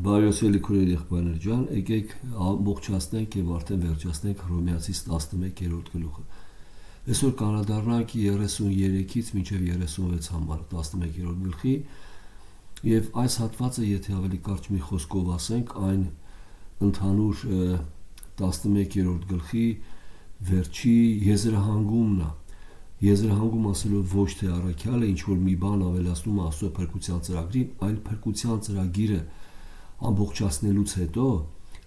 Բարյոսելի քուրերի եղբայրներ ջան, եկեք ամբողջացնենք եւ արդեն վերջացնենք Հռոմեացիս 11-րդ գլուխը։ Այսօր կանադառնանք 33-ից մինչև 36 համար 11-րդ գլխի եւ այս հատվածը, եթե ավելի կարճ մի խոսքով ասենք, այն ընդհանուր 11-րդ գլխի վերջի եզրահանգումն է։ Եզրահանգում ասելով ոչ թե առաքյալը ինչ որ մի բան ավելացնում է Աստծո փրկության ծրագրին, այլ փրկության ծրագիրը ամբողջացնելուց հետո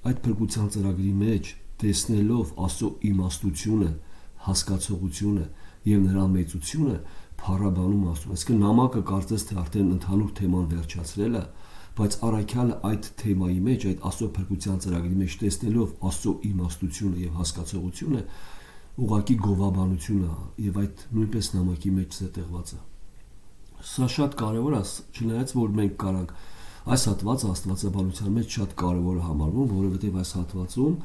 այդ փրկության ծրագրի մեջ տեսնելով Աստծո իմաստությունը, հասկացողությունը եւ նրա մեծությունը փառաբանում Աստծուն։ Այսինքն նամակը կարծես թե արդեն ընդհանուր թեման վերջացրել է, բայց առաքյալը այդ թեմայի մեջ, այդ Աստծո փրկության ծրագրի մեջ տեսնելով Աստծո իմաստությունը եւ հասկացողությունը ուղղակի գովաբանություն է եւ այդ նույնպես նամակի մեջ զետեղված է։ Սա շատ կարեւոր է, չնայած որ մենք կարանք այս հատվածը աստվածաբանության մեջ շատ կարեւոր է համարվում, որովհետեւ այս հատվածում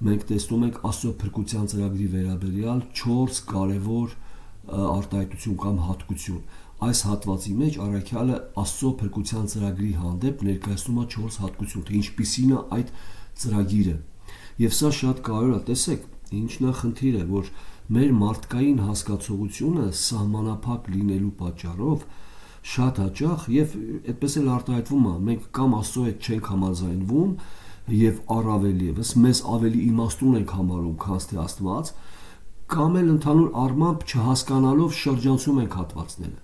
մենք տեսնում ենք Աստծո փրկության ծրագրի վերաբերյալ 4 կարեւոր արտահայտություն կամ հատկություն։ Այս հատվածի մեջ առաքյալը Աստծո փրկության ծրագրի հանդեպ ներկայացնում է 4 հատկություն, թե ինչպիսին է այդ ծրագիրը։ Եվ սա շատ կարեւոր է, տեսեք, ինչն է խնդիրը, որ մեր մարդկային հասկացողությունը սահմանափակ լինելու պատճառով շատ հաճախ եւ այդպես էլ արտահայտվում է, մենք կամ Աստծո հետ չենք համաձայնվում եւ առավել եւս մեզ ավելի իմաստուն ենք համարում, քան թե Աստված, կամ էլ ընդհանուր առմամբ չհասկանալով շրջանցում ենք հատվածները։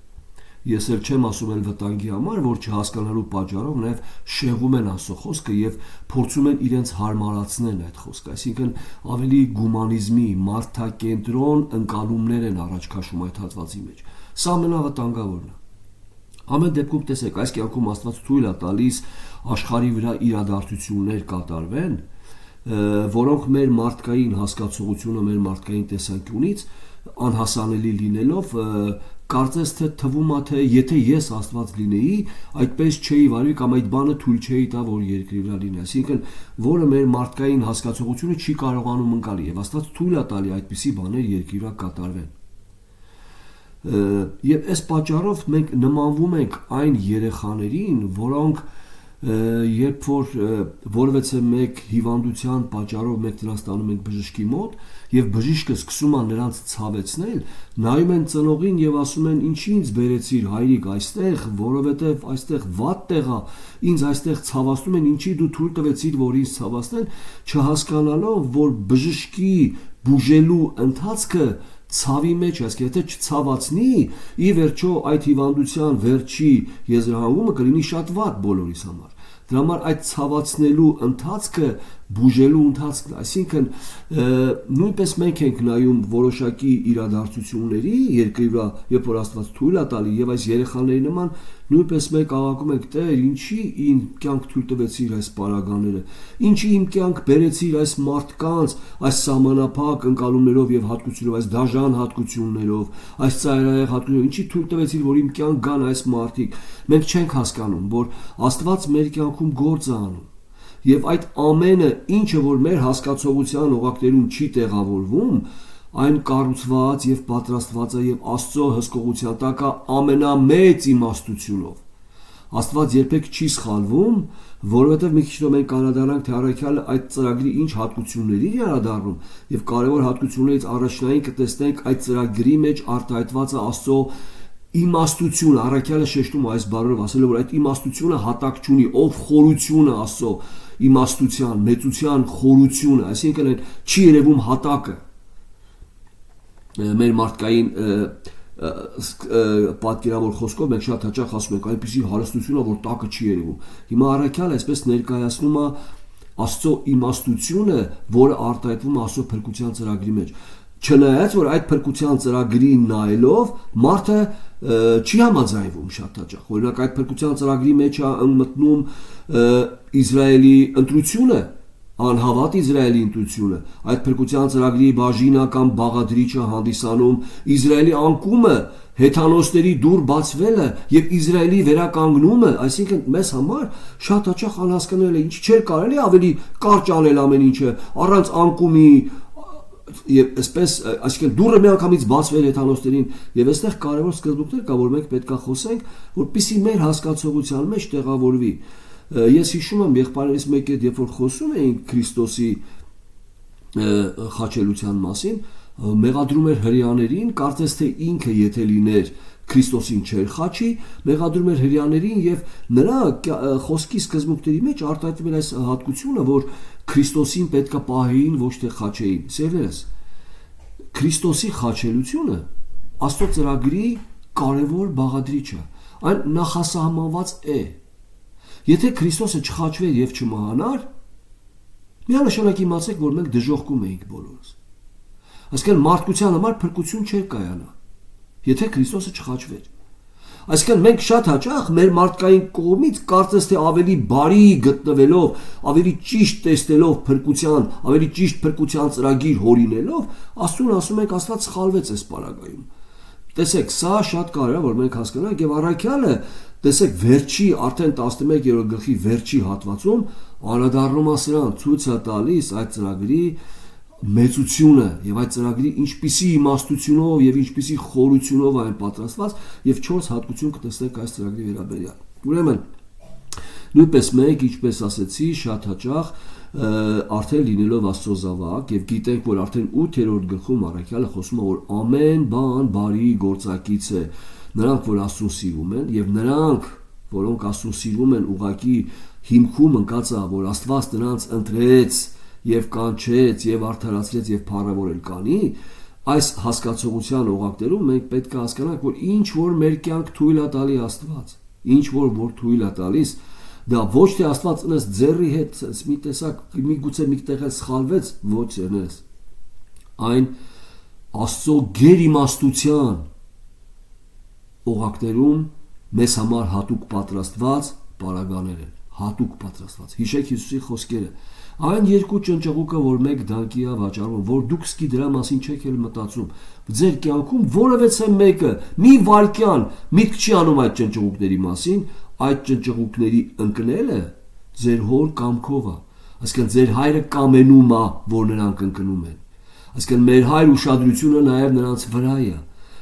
Ես էլ չեմ ասում էլ վտանգի համար, որ չհասկանալու պատճառով նաեւ շեղում են Աստծո խոսքը եւ փորձում են իրենց հարմարացնել այդ խոսքը, այսինքն ավելի գումանիզմի, մարդակենտրոն ընկալումներ են առաջ քաշում այդ հատվածի մեջ։ Սա ամենավտանգավորն է։ Ամեն դեպքում տեսեք, այս կյանքում Աստված թույլ է տալիս աշխարհի վրա իրադարձություններ կատարվեն, որոնք մեր մարդկային հասկացողությունը, մեր մարդկային տեսանկյունից անհասանելի լինելով կարծես թե թվում է թե եթե ես Աստված լինեի, այդպես չէի վարվի կամ այդ բանը թույլ չէի տա, որ երկրի վրա լինի, այսինքն որը մեր մարդկային հասկացողությունը չի կարողանում ընկալի եւ Աստված թույլ է տալի այդպիսի բաներ երկրի վրա կատարվեն։ Եվ այս պատճառով մենք նմանվում ենք այն երեխաներին, որոնք երբ որ որևէ մեկ հիվանդության պատճառով մենք նրանց տանում ենք բժշկի մոտ եւ բժիշկը սկսում է նրանց ցավեցնել, նայում են ծնողին եւ ասում են ինչի ինձ բերեցիր հայրիկ այստեղ, որովհետեւ այստեղ վատ տեղ է, ինձ այստեղ ցավացնում են, ինչի դու թույլ տվեցիր որ ինձ ցավացնեն, չհասկանալով որ բժշկի բուժելու ընթացքը ցավի մեջ է, եթե չցավացնի, ի վերջո այդ հիվանդության վերջի եզրահանգումը կլինի շատ վատ բոլորիս համար։ Դրա համար այդ ցավացնելու ընթացքը բուժելու ընթացքն է, այսինքն նույնպես մենք ենք նայում որոշակի իրադարձությունների երկրի վրա, երբ որ Աստված թույլ է տալի եւ այս երեխաների նման նույնպես մենք աղաղակում ենք Տեր, ինչի իմ կյանք թույլ տվեցիր այս պարագաները, ինչի իմ կյանք բերեցիր այս մարդկանց, այս սահմանափակ ընկալումներով եւ հատկություններով, այս դաժան հատկություններով, այս ծայրահեղ հատկություններով, ինչի թույլ տվեցիր որ իմ կյանք գան այս մարդիկ։ Մենք չենք հասկանում, որ Աստված մեր կյանքում գործ է անում եւ այդ ամենը, ինչը որ մեր հասկացողության օղակներում չի տեղավորվում, այն կառուցված եւ պատրաստված է եւ Աստծո հսկողության տակ է ամենամեծ իմաստությունով։ Աստված երբեք չի սխալվում, որովհետեւ մի քիչ հետո մենք կանադառնանք թե առաքյալը այդ ծրագրի ինչ հատկությունների անդառնում եւ կարեւոր հատկություններից առաջնային կտեսնենք այդ ծրագրի մեջ արտահայտված է Աստծո իմաստություն, առաքյալը շեշտում այս բառերով ասելով որ այդ իմաստությունը հատակ չունի, ով խորությունը Աստծո իմաստության, մեծության խորությունը, այսինքն այն չի երևում հատակը։ Մեր մարդկային պատկերավոր խոսքով մենք շատ հաճախ ասում ենք այնպիսի հարստությունը, որ տակը չի երևում։ Հիմա առաքյալը այսպես ներկայացնում է Աստծո իմաստությունը, որը արտահայտվում է Աստծո փրկության ծրագրի մեջ։ Չնայած որ այդ փրկության ծրագրին նայելով մարդը չի համաձայնվում շատ հաճախ։ Օրինակ այդ փրկության ծրագրի մեջ է մտնում Իսրայելի ընտրությունը, անհավատ Իսրայելի ընտրությունը, այդ փրկության ծրագրի բաժինական բաղադրիչը հանդիսանում Իսրայելի անկումը, հեթանոսների դուռ բացվելը եւ Իսրայելի վերականգնումը, այսինքն մեզ համար շատ հաճախ անհասկանալի է, ինչ չէր կարելի ավելի կարճ անել ամեն ինչը առանց անկումի եւ այսպես այսինքն դուրը միանգամից բացվել հեթանոսներին եւ այստեղ կարեւոր սկզբունքներ կա որ մենք պետք է խոսենք որպեսզի մեր հասկացողության մեջ տեղավորվի Ես հիշում եմ եղբայրերից մեկի հետ, երբ որ խոսում էինք Քրիստոսի խաչելության մասին, մեղադրում էր հրեաներին, կարծես թե ինքը եթե լիներ Քրիստոսին չէր խաչի, մեղադրում էր հրեաներին եւ նրա խոսքի սկզբունքների մեջ արտահայտվում էր այս հատկությունը, որ Քրիստոսին պետքա պահեին, ոչ թե խաչեին։ Սերներս, Քրիստոսի խաչելությունը Աստծո ծրագրի կարևոր բաղադրիչը, այն նախասահմանված է։ Եթե Քրիստոսը չխաչվեր եւ չմահանար, միանշանակ իմացեք, որ մենք դժոխքում էինք բոլորս։ Այսինքն մարդկության համար փրկություն չէր կայանա, եթե Քրիստոսը չխաչվեր։ Այսինքն մենք շատ հաճախ մեր մարդկային կողմից կարծես թե ավելի բարի գտնվելով, ավելի ճիշտ տեսնելով փրկության, ավելի ճիշտ փրկության ծրագիր հորինելով, Աստծուն ասում ենք Աստված սխալվեց այս պարագայում։ Տեսեք, սա շատ կարևոր է, որ մենք հասկանանք եւ առաքյալը, տեսեք, վերջի արդեն 11-րդ գլխի վերջի հատվածում անդրադառնում է սրան, ցույց է տալիս այդ ծրագրի մեծությունը եւ այդ ծրագրի ինչպիսի իմաստությունով եւ ինչպիսի խորությունով այն պատրաստված եւ 4 հատկություն կտեսնենք այս ծրագրի վերաբերյալ։ Ուրեմն նույնպես մենք, ինչպես ասեցի, շատ հաճախ արդեն լինելով Աստծո զավակ եւ գիտենք, որ արդեն 8-րդ գլխում առաքյալը խոսում է, որ ամեն բան բարի գործակից է, նրանք, որ Աստծուն սիրում են եւ նրանք, որոնք Աստծուն սիրում են, ուղղակի հիմքում ընկած է, որ Աստված նրանց ընտրեց եւ կանչեց եւ արդարացրեց եւ փառավորել կանի, այս հասկացողության օղակներում մենք պետք է հասկանանք, որ ինչ որ մեր կյանք թույլ է տալի Աստված, ինչ որ թույլ է տալիս, դա ոչ թե Աստված ինձ ձեռի հետ մի տեսակ միգուցե միտեղ սխալվեց, ոչ երնես, այն Աստծո գերիմաստության օղակներում մեզ համար հատուկ պատրաստված պարագաներ են, հատուկ պատրաստված։ Հիշեք Հիսուսի խոսքերը, այն երկու ճնճղուկը, որ մեկ դանկի է վաճառում, որ դուք սկի դրա մասին չեք էլ մտածում, ձեր կյանքում որևէ մեկը մի վայրկյան միտք չի անում այդ ճնճղուկների մասին, այդ ճնճղուկների ընկնելը ձեր հոր կամքով է, այսինքն ձեր հայրը կամենում է, որ նրանք ընկնում են, այսինքն մեր հայր ուշադրությունը նաև նրանց վրա է,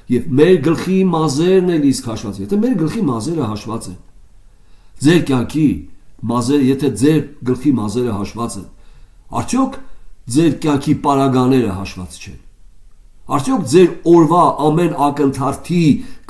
եւ մեր գլխի մազերն էլ իսկ հաշված, եթե մեր գլխի մազերը հաշված են, ձեր կյանքի մազերը, եթե ձեր գլխի մազերը հաշված են, արդյոք ձեր կյանքի պարագաները հաշված չեն, արդյոք ձեր օրվա ամեն ակնթարթի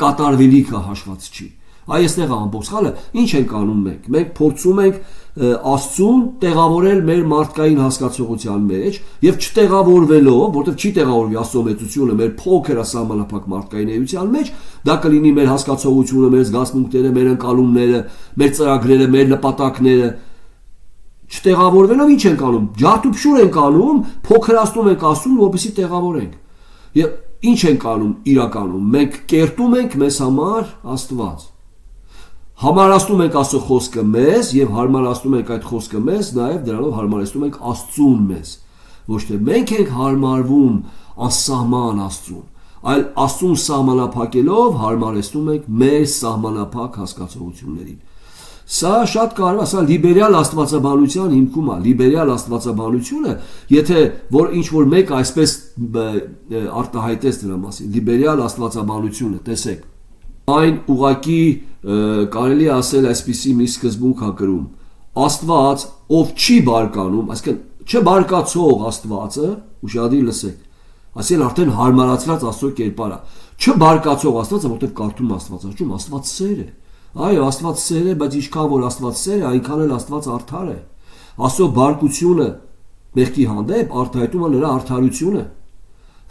կատարվելիքը հաշված չի։ Այստեղ ամբողջ խալը ինչ ենք անում մենք փորձում ենք Աստծուն տեղավորել մեր մարդկային հասկացողության մեջ եւ չտեղավորվելով, որտեղ չի տեղավորվի Աստծո մեծությունը մեր փոքր ասահմանափակ մարդկային էության մեջ, դա կլինի մեր հասկացողությունը, մեր զգացմունքները, մեր ընկալումները, մեր ծրագրերը, մեր նպատակները, չտեղավորվելով ինչ ենք անում, ջարդուփշուր ենք անում, փոքրացնում ենք Աստծուն, որպեսզի տեղավորենք։ Եվ ինչ ենք անում իրականում, մենք կերտում ենք մեզ համար Աստված։ Համարացնում ենք Աստծո խոսքը մեզ եւ հարմարացնում ենք այդ խոսքը մեզ, նաեւ դրանով հարմարեցնում ենք Աստծուն մեզ։ Ոչ թե մենք ենք հարմարվում անսահման Աստծուն, այլ Աստծուն սահմանափակելով հարմարեցնում ենք մեր սահմանափակ հասկացողություններին։ Սա շատ կարևոր է, սա լիբերալ աստվածաբանության հիմքում է, լիբերալ աստվածաբանությունը, եթե որ ինչ որ մեկ այսպես արտահայտեց դրա մասին, լիբերալ աստվածաբանությունը, տեսեք, այն ուղակի կարելի է ասել այսպիսի մի սկզբունք է կրում, Աստված, ով չի բարկանում, այսինքն չբարկացող Աստվածը, ուշադիր լսեք, այսինքն արդեն հարմարացված Աստծո կերպարը, չբարկացող Աստվածը, որտեղ կարդում Աստվածաշունչում, Աստված սեր է։ Այո, Աստված սեր է, բայց ինչքան որ Աստված սեր է, այնքան էլ Աստված արդար է։ Աստծո բարկությունը մեղքի հանդեպ արտահայտում է նրա արդարությունը։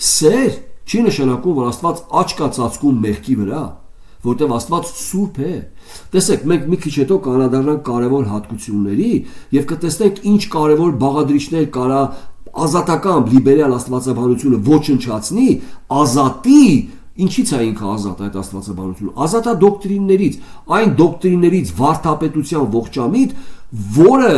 Սեր չի նշանակում, որ Աստված աչք է ծածկում մեղքի վրա, որտեղ Աստված սուրբ է։ Տեսեք, մենք մի քիչ հետո կանադառնանք կարևոր հատկությունների եւ կտեսնենք ինչ կարևոր բաղադրիչներ կարա ազատական լիբերալ աստվածաբանությունը ոչնչացնի, ազատի, ինչից է ինքը ազատ այդ աստվածաբանությունը, ազատ է դոկտրիններից, այն դոկտրիններից վարդապետության ողջամիտ, որը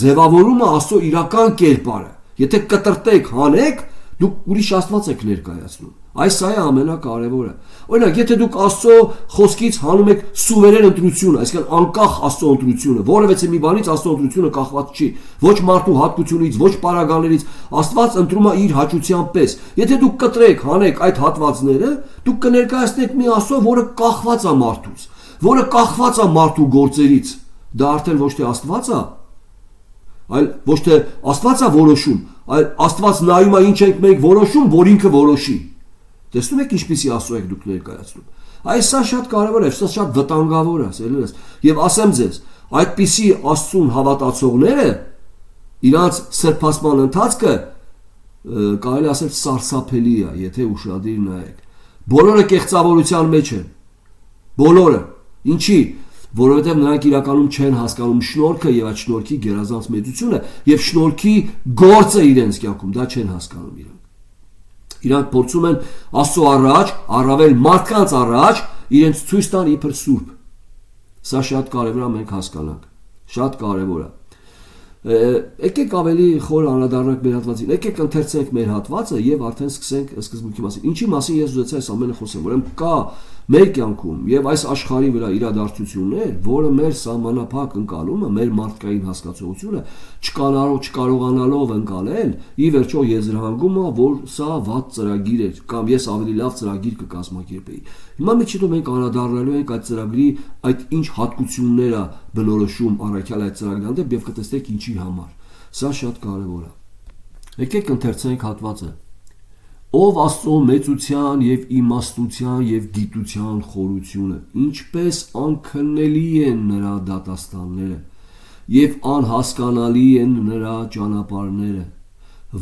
ձևավորում է Աստծո իրական կերպարը։ Եթե կտրտեք, հանեք, դուք ուրիշ Աստված եք ներկայացնում։ Այս սա է ամենակարևորը։ Օրինակ, եթե դուք Աստծո խոսքից հանում եք սուվերեն ընտրությունը, այսինքն անկախ Աստծո ընտրությունը, որևէ մի բանից Աստծո ընտրությունը կախված չի, ոչ մարդու հատկությունից, ոչ պարագաներից, Աստված ընտրում է իր հաճության պես։ Եթե դուք կտրեք, հանեք այդ հատվածները, դուք կներկայացնեք մի Աստծո, որը կախված է մարդուց, որը կախված է մարդու գործերից, Դա արդեն ոչ թե Աստված է, այլ ոչ թե Աստված է որոշում, այլ Աստված նայում է ինչ ենք մենք որոշում, որ ինքը որոշի։ Տեսնում եք ինչպիսի Աստծո եք դուք ներկայացնում։ Այս սա շատ կարևոր է, սա շատ վտանգավոր է, ելերս։ Եվ ասեմ ձեզ, այդպիսի Աստծուն հավատացողները իրանց սրբացման ընթացքը կարելի ասել սարսափելի է, եթե ուշադիր նայեք։ Բոլորը կեղծավորության մեջ են։ Բոլորը։ Ինչի՞։ Որովհետև նրանք իրականում չեն հասկանում շնորհքը եւ այդ շնորհքի գերազանց մեծությունը եւ շնորհքի գործը իրենց կյանքում, դա չեն հասկանում իրանք։ Իրանք փորձում են Աստծո առաջ, առավել մարդկանց առաջ, իրենց ցույց տան իբր սուրբ։ Սա շատ կարևոր է մենք հասկանանք։ Շատ կարևոր է։ Եկեք ավելի խոր անդրադառնանք մեր հատվածին։ Եկեք ընթերցենք մեր հատվածը եւ արդեն սկսենք սկզբունքի մասին։ Ինչի մասին ես ուզեցի այս ամենը խոսեմ, ուրեմն կա մեր կյանքում եւ այս աշխարհի վրա իրադարձություններ, որը մեր սահմանափակ ընկալումը, մեր մարդկային հասկացողությունը չկարողանալով ընկալել, ի վերջո եզրահանգում է, որ սա վատ ծրագիր է, կամ ես ավելի լավ ծրագիր կկազմակերպեի։ Հիմա մի քիչ մենք անդրադառնալու ենք այդ ծրագրի այդ ինչ հատկությունները բնորոշում առաքյալ այդ ծրագրի հանդեպ եւ կտեսնեք ինչի համար։ Սա շատ կարեւոր է։ Եկեք ընթերցենք հատվածը։ Ով Աստծո մեծության եւ իմաստության եւ գիտության խորությունը, ինչպես անքննելի են նրա դատաստանները եւ անհասկանալի են նրա ճանապարհները,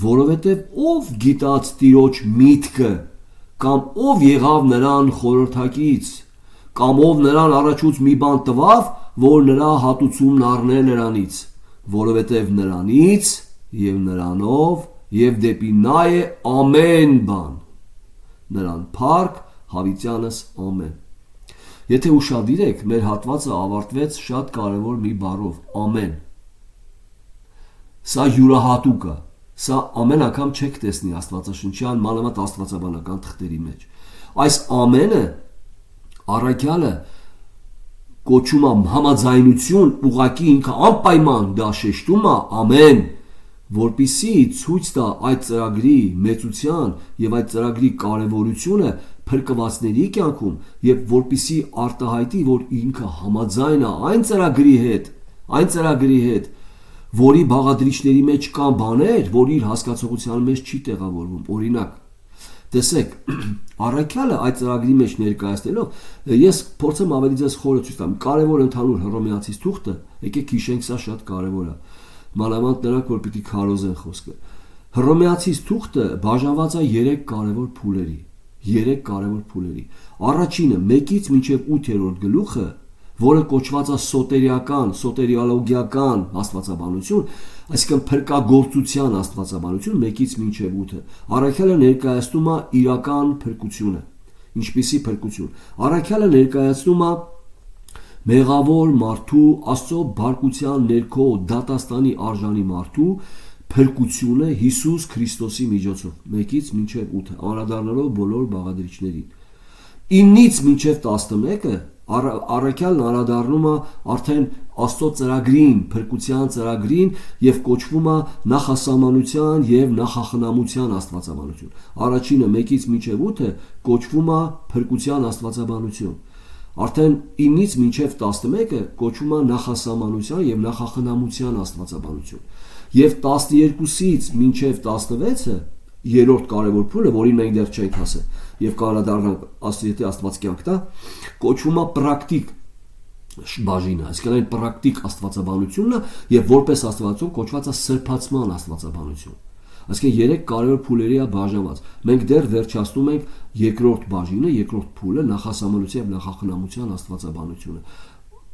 որովհետեւ ով գիտած Տիրոջ միտքը, կամ ով եղավ նրան խորհրդակից, կամ ով նրան առաջուց մի բան տվավ, որ նրա հատուցումն առներ նրանից, որովհետեւ նրանից եւ նրանով եւ դեպի նա է ամեն բան, նրան փառք հավիտյանս ամեն։ Եթե ուշադիր եք, մեր հատվածը ավարտվեց շատ կարևոր մի բառով՝ ամեն։ Սա յուրահատուկ է, սա ամեն անգամ չեք տեսնի աստվածաշնչյան մանավանդ աստվածաբանական թղթերի մեջ։ Այս ամենը առաքյալը կոչում է համաձայնություն, ուղղակի ինքը անպայման դա շեշտում է ամեն, որպիսի ցույց տա այդ ծրագրի մեծության եւ այդ ծրագրի կարեւորությունը փրկվածների կյանքում եւ որպիսի արտահայտի, որ ինքը համաձայն է այն ծրագրի հետ, որի բաղադրիչների մեջ կան բաներ, որ իր հասկացողության մեջ չի տեղավորվում։ Օրինակ, տեսեք, առաքյալը այդ ծրագրի մեջ ներկայացնելով, ես փորձեմ ավելի ձեզ խորը ցույց տամ։ Կարևոր ընդհանուր Հռոմեացիս թուղթը, եկեք հիշենք, սա շատ կարևոր է։ Մանավանդ նրանք, որ պիտի քարոզեն խոսքը։ Հռոմեացիս թուղթը բաժանված է 3 կարևոր փուլերի։ Առաջինը 1-ից մինչև 8-րդ գլուխը, որը կոչված է սոտերիոլոգիական աստվածաբանություն, այսինքն փրկագործության աստվածաբանություն 1-ից մինչև 8-ը։ Առաքյալը ներկայացնում է իրական փրկությունը։ Ինչպիսի փրկություն։ Առաքյալը ներկայացնում է մեղավոր մարդու, Աստծո բարկության ներքո դատաստանի արժանի մարդու փրկությունը Հիսուս Քրիստոսի միջոցով 1-ից մինչև 8-ը, անդրադառնալով բոլոր բաղադրիչներին։ 9-ից մինչև 11-ը առաքյալն անդրադառնում է արդեն Աստծո ծրագրին, փրկության ծրագրին եւ կոչվում է նախասահմանության եւ նախախնամության աստվածաբանություն։ Առաջինը 1-ից մինչև 8-ը կոչվում է փրկության աստվածաբանություն։ Արդեն 9-ից մինչև 11-ը կոչվում է նախասահմանության եւ նախախնամության աստվածաբանություն։ Եվ 12-ից մինչև 16-ը երրորդ կարևոր փուլը, որին մենք դեռ չենք հասել, եւ կանադառնանք Աստծո Աստված կյանք տա, կոչվում է պրակտիկ բաժինը, այսինքն այն պրակտիկ աստվածաբանությունն է եւ որպես աստվածություն կոչված է սրբացման աստվածաբանություն։ Այսինքն 3 կարևոր փուլերի է բաժանված։ Մենք դեռ վերջացնում ենք երկրորդ բաժինը, երկրորդ փուլը նախասահմանության եւ նախախնամության աստվածաբանությունը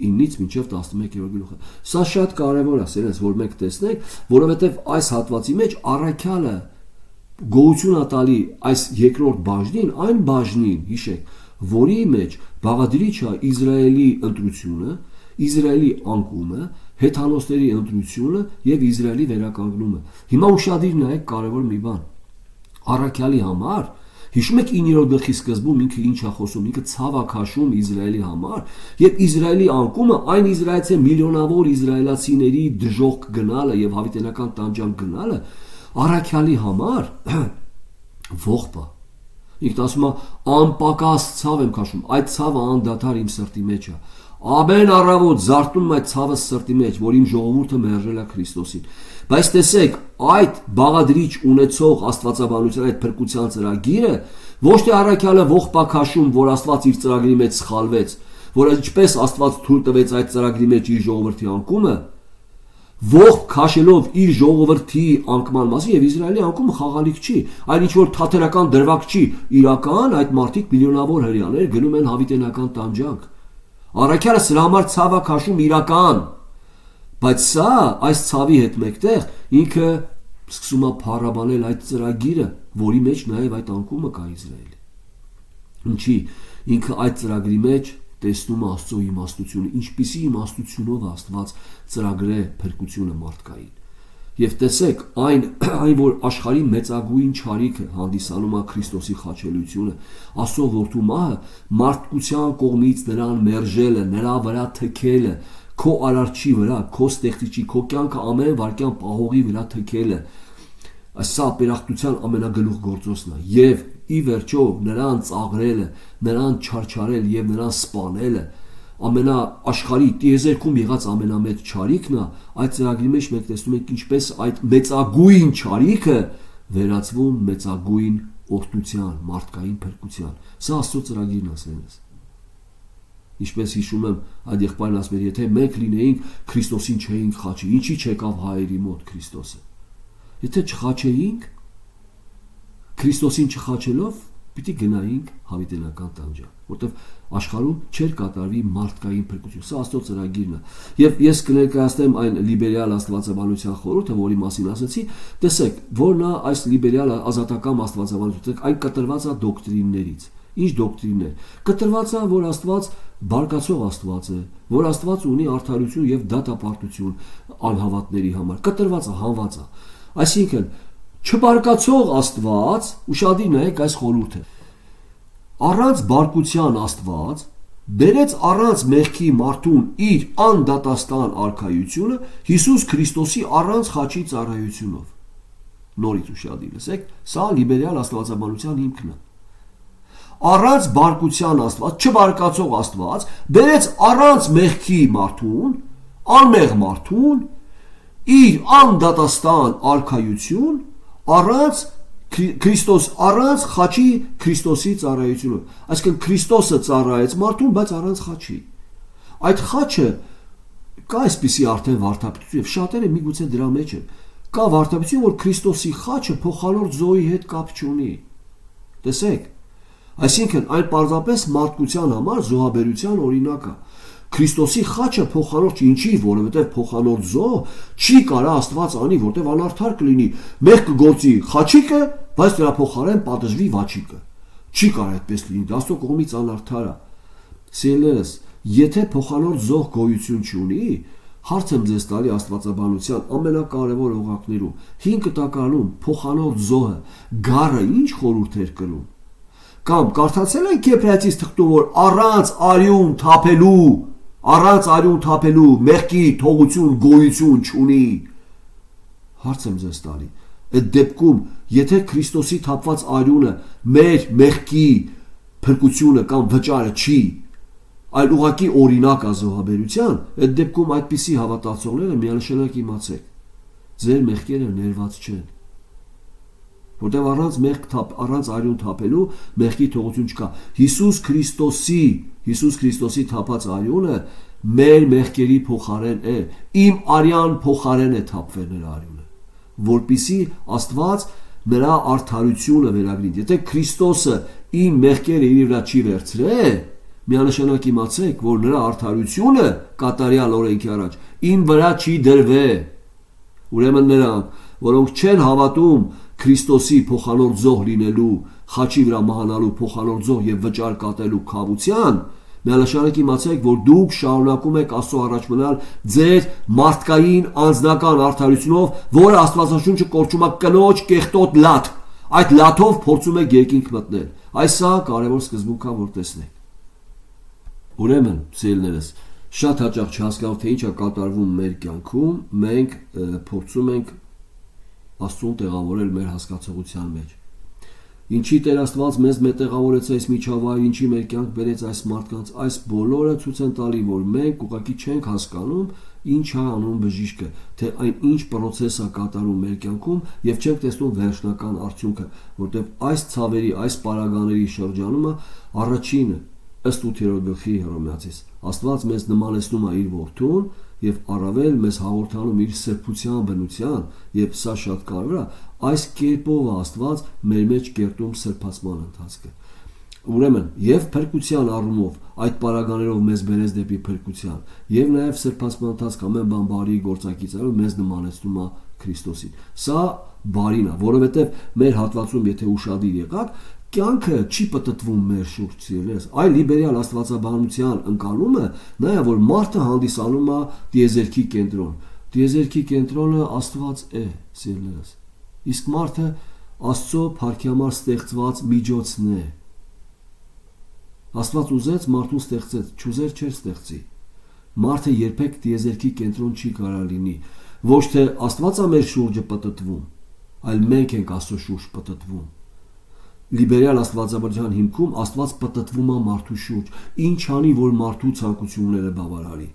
9-ից մինչև 11-րդ գլուխը։ Սա շատ կարևոր է, սերս, որ մենք տեսնենք, որովհետեւ այս հատվածի մեջ առաքյալը գոհություն է տալի այս երկրորդ բաժնին, այն բաժնին, հիշեք, որի մեջ բաղադրիչը Իսրայելի ընտրությունը, Իսրայելի անկումը, հեթանոսների ընտրությունը եւ Իսրայելի վերականգնումը։ Հիմա ուշադիր նայեք կարևոր մի բան։ Առաքյալի համար, հիշում եք 9-րդ գլխի սկզբում ինքը ինչ է խոսում, ինքը ցավ է քաշում Իսրայելի համար, եւ Իսրայելի անկումը այն իսրայելցի միլիոնավոր իսրայելացիների դժոխք գնալը եւ հավիտենական տանջանք գնալը առաքյալի համար ողբ է։ Ինքն ասում է անպակաս ցավ եմ քաշում, այդ ցավը անդադար իմ սրտի մեջ է։ Ամեն առավոտ զարթնում եմ այդ ցավը սրտի մեջ, որ իմ ժողովուրդը մերժել է Քրիստոսին։ Բայց տեսեք, այդ բաղադրիչ ունեցող աստվածաբանության այդ փրկության ծրագիրը ոչ թե առաքյալը ողբա քաշում, որ Աստված իր ծրագրի մեջ սխալվեց, որ ինչպես Աստված թույլ տվեց այդ ծրագրի մեջ իր ժողովրդի անկումը, ողբ քաշելով իր ժողովրդի անկման մասին, եւ Իսրայելի անկումը խաղալիք չի, այն ինչ որ թատերական դրվագ չի, իրական այդ մարդիկ միլիոնավոր հրեաներ գնում են հավիտենական տանջանք։ Առաքյալը սրա համար ցավա քաշում իրական, բայց սա այս ցավի հետ մեկտեղ ինքը սկսում է փառաբանել այդ ծրագիրը, որի մեջ նաև այդ անկումը կա Իսրայելի։ Ինչի ինքը այդ ծրագրի մեջ տեսնում է Աստծո իմաստությունը, ինչպիսի իմաստությունով Աստված ծրագրե փրկությունը մարդկային։ Եվ տեսեք, այն որ աշխարհի մեծագույն չարիքը հանդիսանում է Քրիստոսի խաչելությունը, Աստծո որդու մահը մարդկության կողմից նրան մերժելը, նրա վրա թքելը, քո արարչի վրա, քո ստեղծիչի, քո կյանքը ամեն վարքյան պահողի վրա թքելը, սա ապերախտության ամենագլուխ գործոցն է, եւ ի վերջո նրան ծաղրելը, նրան չարչարել եւ նրան սպանելը, ամենաաշխարհի տիեզերքում եղած ամենամեծ չարիքն է, այդ ծրագրի մեջ մենք տեսնում ենք ինչպես այդ մեծագույն չարիքը վերածվում մեծագույն օրհնության, մարդկային փրկության։ Սա Աստծո ծրագիրն է, ասես։ Ինչպես հիշում եմ, այդ եղբայրն ասում էր, եթե մենք լինեինք Քրիստոսին չէինք խաչի, ինչի չեկավ հայերի մոտ Քրիստոսը։ Եթե չխաչեինք, Քրիստոսին չխաչելով, պիտի գնայինք հավիտենական տանջանք, որտեղ աշխարհում չէր կատարվի մարդկային փրկություն։ Սա Աստծո ծրագիրն է։ Եվ ես կներկայացնեմ այն լիբերալ աստվածաբանության խորհուրդը, որի մասին ասացի, տեսեք, որն է այս լիբերալ ազատական աստվածաբանությունը, այն կտրված է դոկտրիններից։ Ինչ դոկտրիններ։ Կտրված է, որ Աստված բարգացող Աստված է, որ Աստված ունի արդարություն եւ դատապարտություն անհավատների համար։ Կտրված է, հանված է։ Այսինքն չբարգացող Աստված, ուշադիր նայեք այս խորհուրդը, առանց բարկության Աստված բերեց առանց մեղքի մարդուն իր անդատաստան արքայությունը Հիսուս Քրիստոսի առանց խաչի ծառայությունով։ Նորից ուշադիր լսեք, սա լիբերալ աստվածաբանության հիմքն է։ Առանց բարկության Աստված, չբարկացող Աստված բերեց առանց մեղքի մարդուն, անմեղ մարդուն իր անդատաստան արքայություն առանց Քրիստոս առանց խաչի Քրիստոսի ծառայությունով։ Այսինքն Քրիստոսը ծառայեց մարդուն, բայց առանց խաչի։ Այդ խաչը կա այսպիսի արդեն վարդապետություն, եւ շատերը միգուցե դրա մեջ են։ Կա վարդապետություն, որ Քրիստոսի խաչը փոխանորդ զոհի հետ կապ չունի։ Տեսեք, այսինքն այն պարզապես մարդկության համար զոհաբերության օրինակ է։ Քրիստոսի խաչը փոխանորդ չի, ինչի, որովհետև փոխանորդ զոհ չի կարա Աստված անի, որտեղ անարդար կլինի։ Մեղ կգործի խաչիկը, բայց դրա փոխարեն պատժվի վաչիկը։ Չի կարա այդպես լինի, դա Աստծո կողմից անարդար է։ Սիրելիներս, եթե փոխանորդ զոհ գոյություն չունի, հարց եմ ձեզ տալի աստվածաբանության ամենակարևոր օղակներում, 5 տակալում փոխանորդ զոհը գառը ինչ խորհուրդ էր կրում։ Կամ կարդացել եք Եբրայեցիս թղթում, որ առանց արյուն թափելու մեղքի թողություն գոյություն չունի։ Հարց եմ ձեզ տալի, այդ դեպքում, եթե Քրիստոսի թափված արյունը մեր մեղքի փրկությունը կամ վճարը չի, այլ ուղղակի օրինակ է զոհաբերության, այդ դեպքում այդպիսի հավատացողները միանշանակ իմացեք, ձեր մեղքերը ներված չեն։ Որտեղ առանց արյուն թափելու մեղքի թողություն չկա։ Հիսուս Քրիստոսի թափած արյունը մեր մեղքերի փոխարեն է, իմ արյան փոխարեն է թափվել նրա արյունը, որպիսի Աստված նրա արդարությունը վերագրի։ Եթե Քրիստոսը իմ մեղքերը իր վրա չի վերցրել, միանշանակ իմացեք, որ նրա արդարությունը կատարյալ օրենքի առաջ իմ վրա չի դրվել։ Ուրեմն նրանք, որոնք չեն հավատում Քրիստոսի փոխանորդ զոհ լինելու, խաչի վրա մահանալու փոխանորդ զոհ եւ վճար կատարելու քավության, միանշանակ իմացեք, որ դուք շարունակում եք Աստծո առաջ մնալ ձեր մարդկային անձնական արդարությունով, որը Աստվածաշունչը կոչում է կնոջ կեղտոտ լաթ։ Այդ լաթով փորձում եք երկինք մտնել։ Այս սա կարևոր սկզբունք է, որ տեսնեք։ Ուրեմն, սիրելիներս, շատ հաճախ չհասկանալով թե ինչ է կատարվում մեր կյանքում, մենք փորձում ենք Աստծուն տեղավորել մեր հասկացողության մեջ։ Ինչի Տեր Աստված մեզ մետեղավորեց այս միջավայր, ինչի մեր կյանք բերեց այս մարդկանց, այս բոլորը ցույց են տալի, որ մենք ուղղակի չենք հասկանում ինչ է անում բժիշկը, թե այն ինչ process է կատարում մեր կյանքում եւ չենք տեսնում վերջնական արդյունքը, որտեղ այս ցավերի, այս պարագաների շրջանումը առաջինը ըստ 8-րդ գլխի Հռոմեացիս Աստված մեզ նմանեցնում է իր որդուն եւ առավել մեզ հաղորդանում իր սրբության բնության եւ սա շատ կարեւոր է այս կերպով Աստված մեր մեջ կերտում սրբացման ընթացքը ուրեմն եւ փրկության առումով այդ պարագաներով մեզ բերեց դեպի փրկության եւ նաեւ սրբացման ընթացք ամեն բան բարի գործակիցներով մեզ նմանեցնում է Քրիստոսին սա բարին է որովհետեւ մեր հատվածում եթե ուշադիր եղաք կյանքը չի պտտվում մեր շուրջ սիրելիներս այլ լիբերալ աստվածաբանության ընկալումը նա է որ մարդը հանդիսանում է տիեզերքի կենտրոն տիեզերքի կենտրոնը Աստված է սիրելիներս իսկ մարդը Աստծո փառքի համար ստեղծված միջոցն է Աստված ուզեց մարդուն ստեղծեց չուզեր չէր ստեղծի մարդը երբեք տիեզերքի կենտրոն չի կարող լինի ոչ թե Աստվածը մեր շուրջը պտտվում այլ մենք ենք Աստծո շուրջ պտտվում Լիբերալ աստվածաբանության հիմքում Աստված պտտվում է մարդու շուրջ ինչ անի որ մարդու ցանկությունները բավարարի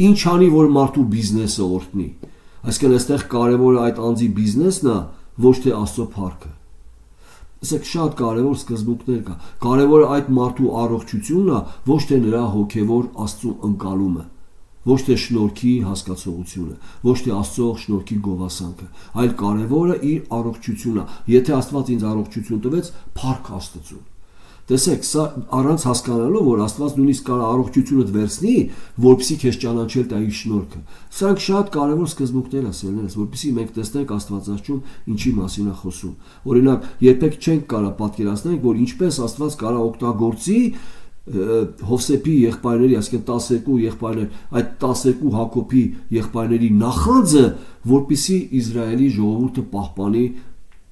ինչ անի որ մարդու բիզնեսը օրհնի այսինքն այստեղ կարևորը այդ անձի բիզնեսն է ոչ թե Աստծո փառքը ասեք շատ կարևոր սկզբունքներ կա կարևորը այդ մարդու առողջությունն է ոչ թե նրա հոգևոր Աստծո ընկալումը ոչ թե շնորհքի հասկացողությունը, ոչ թե Աստծո շնորհքի գովասանքը, այլ կարևորը իր առողջությունն է։ Եթե Աստված ինձ առողջություն տվեց, փառք Աստծուն։ Տեսեք, սա առանց հասկանալու, որ Աստված նույնիսկ կարող առողջությունդ վերցնի, որպեսզի քեզ ճանաչել տա իր շնորհքը։ Սրանք շատ կարևոր սկզբունքներ են, սերներս, որպեսզի մենք տեսնենք Աստվածաշունչում ինչի մասին է խոսում։ Օրինակ, երբեք չենք կարող պատկերացնել, որ ինչպես Աստված կարող օգտագործի Հովսեփի եղբայրների, այսինքն 12 եղբայրներ, այդ 12 Հակոբի եղբայրների նախանձը, որպեսզի Իսրայելի ժողովուրդը պահպանի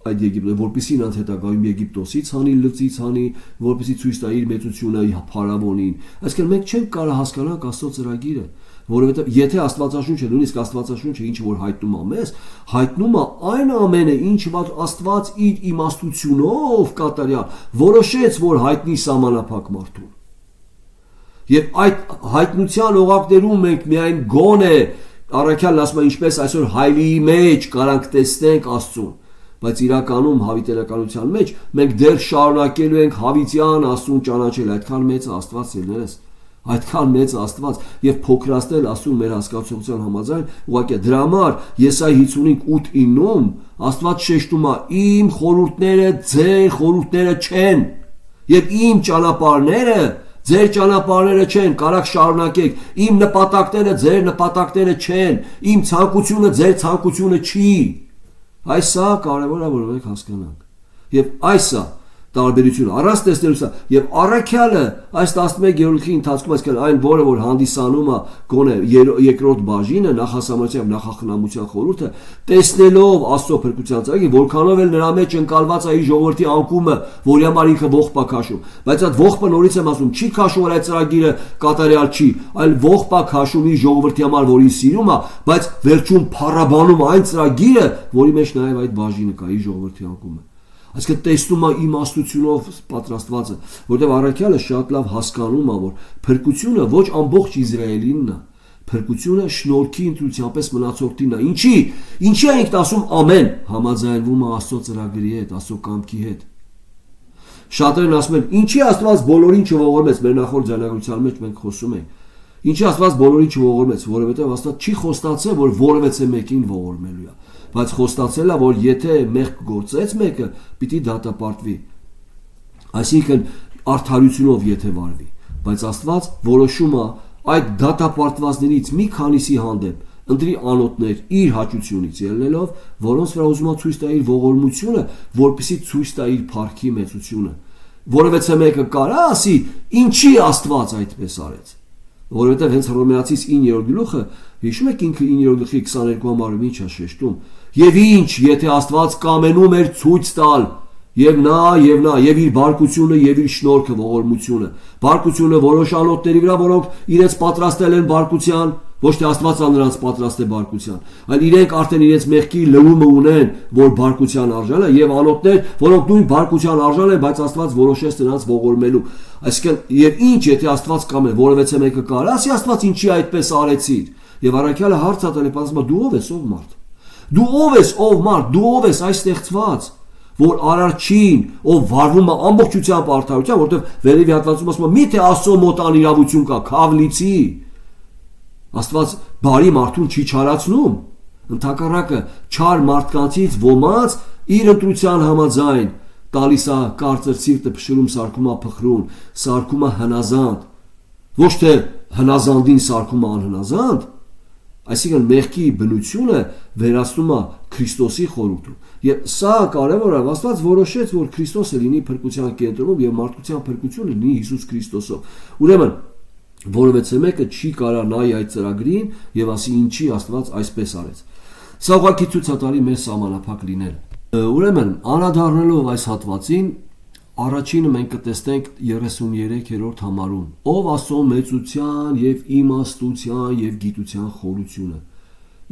այդ Եգիպտոսի, որպեսզի նրանց հետագայում Եգիպտոսից հանի, լծից հանի, որպեսզի ցույց տա իր մեծությունը Փարավոնին։ Այսինքն մենք չենք կարող հասկանալ Աստծո ծրագիրը, որովհետև եթե Աստվածաշունչը, նույնիսկ Աստվածաշունչը ինչ որ հայտնում է մեզ, հայտնում է այն ամենը, ինչ որ Աստված իր իմաստությունով կատարյալ որոշեց, որ հայտնի սահմանափակ մարդուն։ Եվ այդ հայտնության օղակներում մենք միայն գոնե առաքյալն ասում է ինչպես այսօր հայլիի մեջ կարանք տեսնենք Աստծուն, բայց իրականում հավիտենականության մեջ մենք դեռ շարունակելու ենք հավիտյան Աստծուն ճանաչել, այդքան մեծ Աստված ելներես, այդքան մեծ Աստված եւ փոքրացնել Աստծուն մեր հասկացության համաձայն, ուղղակի դրա համար Եսայի 55:8-9-ում Աստված շեշտում է իմ խորհուրդները ձեր խորհուրդները չեն եւ իմ ճանապարհները Ձեր ճանապարհները չեն, կարաք շարունակեք, իմ նպատակները ձեր նպատակները չեն, իմ ցանկությունը ձեր ցանկությունը չի։ Այսա կարևոր է որ մենք հասկանանք։ Եվ այսա տարբերությունը առանց տեսնելու սա եւ առաքյալը այս 11-րդ ընթացքում այսքան այն որը որ հանդիսանում է գոնե երկրորդ բաժինը նախասամարության նախախնամության խորհուրդը տեսնելով Աստծո փրկության ծրագիրը որքանով էլ նրա մեջ ընկալված է իր ժողովրդի անկումը որի համար ինքը ողբ է քաշում բայց այդ ողբը նորից եմ ասում չի քաշում որ այդ ծրագիրը կատարյալ չի այլ ողբ է քաշում իր ժողովրդի համար որին սիրում է բայց վերջում փառաբանում այն ծրագիրը որի մեջ նաև այդ բաժինը կա իր ժողովրդի անկումը Այսինքն տեսնում է իմաստությունով պատրաստվածը, որտեղ առաքյալը շատ լավ հասկանում է, որ փրկությունը ոչ ամբողջ Իսրայելինն է, փրկությունը շնորհքի ընտրությանպես մնացորդին է։ Ինչի ենք ասում ամեն համաձայնվում է Աստծո ծրագրի հետ, Աստծո կամքի հետ։ Շատերն ասում են, ինչի Աստված բոլորին չողորմեց, մեր նախորդ ձայնագրության մեջ մենք խոսում ենք։ Ինչի Աստված բոլորին չողորմեց, որովհետև Աստված չի խոստացել, որ որևէ մեկին ողորմելու է։ Բայց խոստացել է, որ եթե մեղք գործեց մեկը, պիտի դատապարտվի։ Այսինքն արդարությունով եթե վարվի, բայց Աստված որոշում է այդ դատապարտվածներից մի քանիսի հանդեպ ընտրի անոթներ իր հաճությունից ելնելով, որոնց վրա ուզում է ցույց տա իր ողորմությունը, որպեսզի ցույց տա իր փառքի մեծությունը։ Որևէ մեկը կարա ասի, ինչի Աստված այդպես արեց։ Որովհետև հենց Հռոմեացիս 9-րդ գլուխը, հիշում եք ինքը 9-րդ գլխի 22-րդ ինչ է շեշտում։ Եվ ինչ, եթե Աստված կամենում էր ցույց տալ, եւ նա, եւ իր բարկությունը եւ իր շնորհքը ողորմությունը, բարկությունը որոշ անոթների վրա, որոնք իրենց պատրաստել են բարկության, Ոչ թե Աստվածը նրանց պատրաստ է բարկության, այլ իրենք արդեն իրենց մեղքի լրումը ունեն, որ բարկության արժան է, եւ անոթներ, որոնք նույն բարկության արժան են, բայց Աստված որոշեց նրանց ողորմելու։ Այսինքն, եւ ինչ, եթե Աստված կամ է, որևէ մեկը կար, ասի Աստված ինչի այդպես արեցիր։ Եվ առաքյալը հարց է տալիս, ասում է՝ դու ով ես, ով մարդ։ Դու ով ես, ով մարդ, դու ով ես այս ստեղծված, որ արարչին, ով վարվում է ամբողջությամբ արդարության, որտեղ վերևի հատվածում ասում է՝ միթե Աստծո մոտ անիրավություն կա, քավլիցի։ Աստված բարի մարդուն չի չարացնում, ընդհակառակը չար մարդկանցից ոմանց իր ընտրության համաձայն տալիս է կարծր սիրտը փշրում, սարքում է փխրուն, սարքում է հնազանդ, ոչ թե հնազանդին սարքում է անհնազանդ, այսինքն մեղքի բնությունը վերացնում է Քրիստոսի խորհուրդում։ Եվ սա կարևոր է, Աստված որոշեց, որ Քրիստոսը լինի փրկության կենտրոնում եւ մարդկության փրկությունը լինի Հիսուս Քրիստոսով։ Ուրեմն որովհետեւ մեկը չի կարող նայի այդ ծրագրին եւ ասի ինչի Աստված այսպես արեց։ Սա ուղղակի ցույց է տալի մեր սահմանափակ լինել։ Ուրեմն անդրադառնալով այս հատվածին, առաջինը մենք կտեսնենք 33-րդ համարում, ով Աստծո մեծության եւ իմաստության եւ գիտության խորությունը,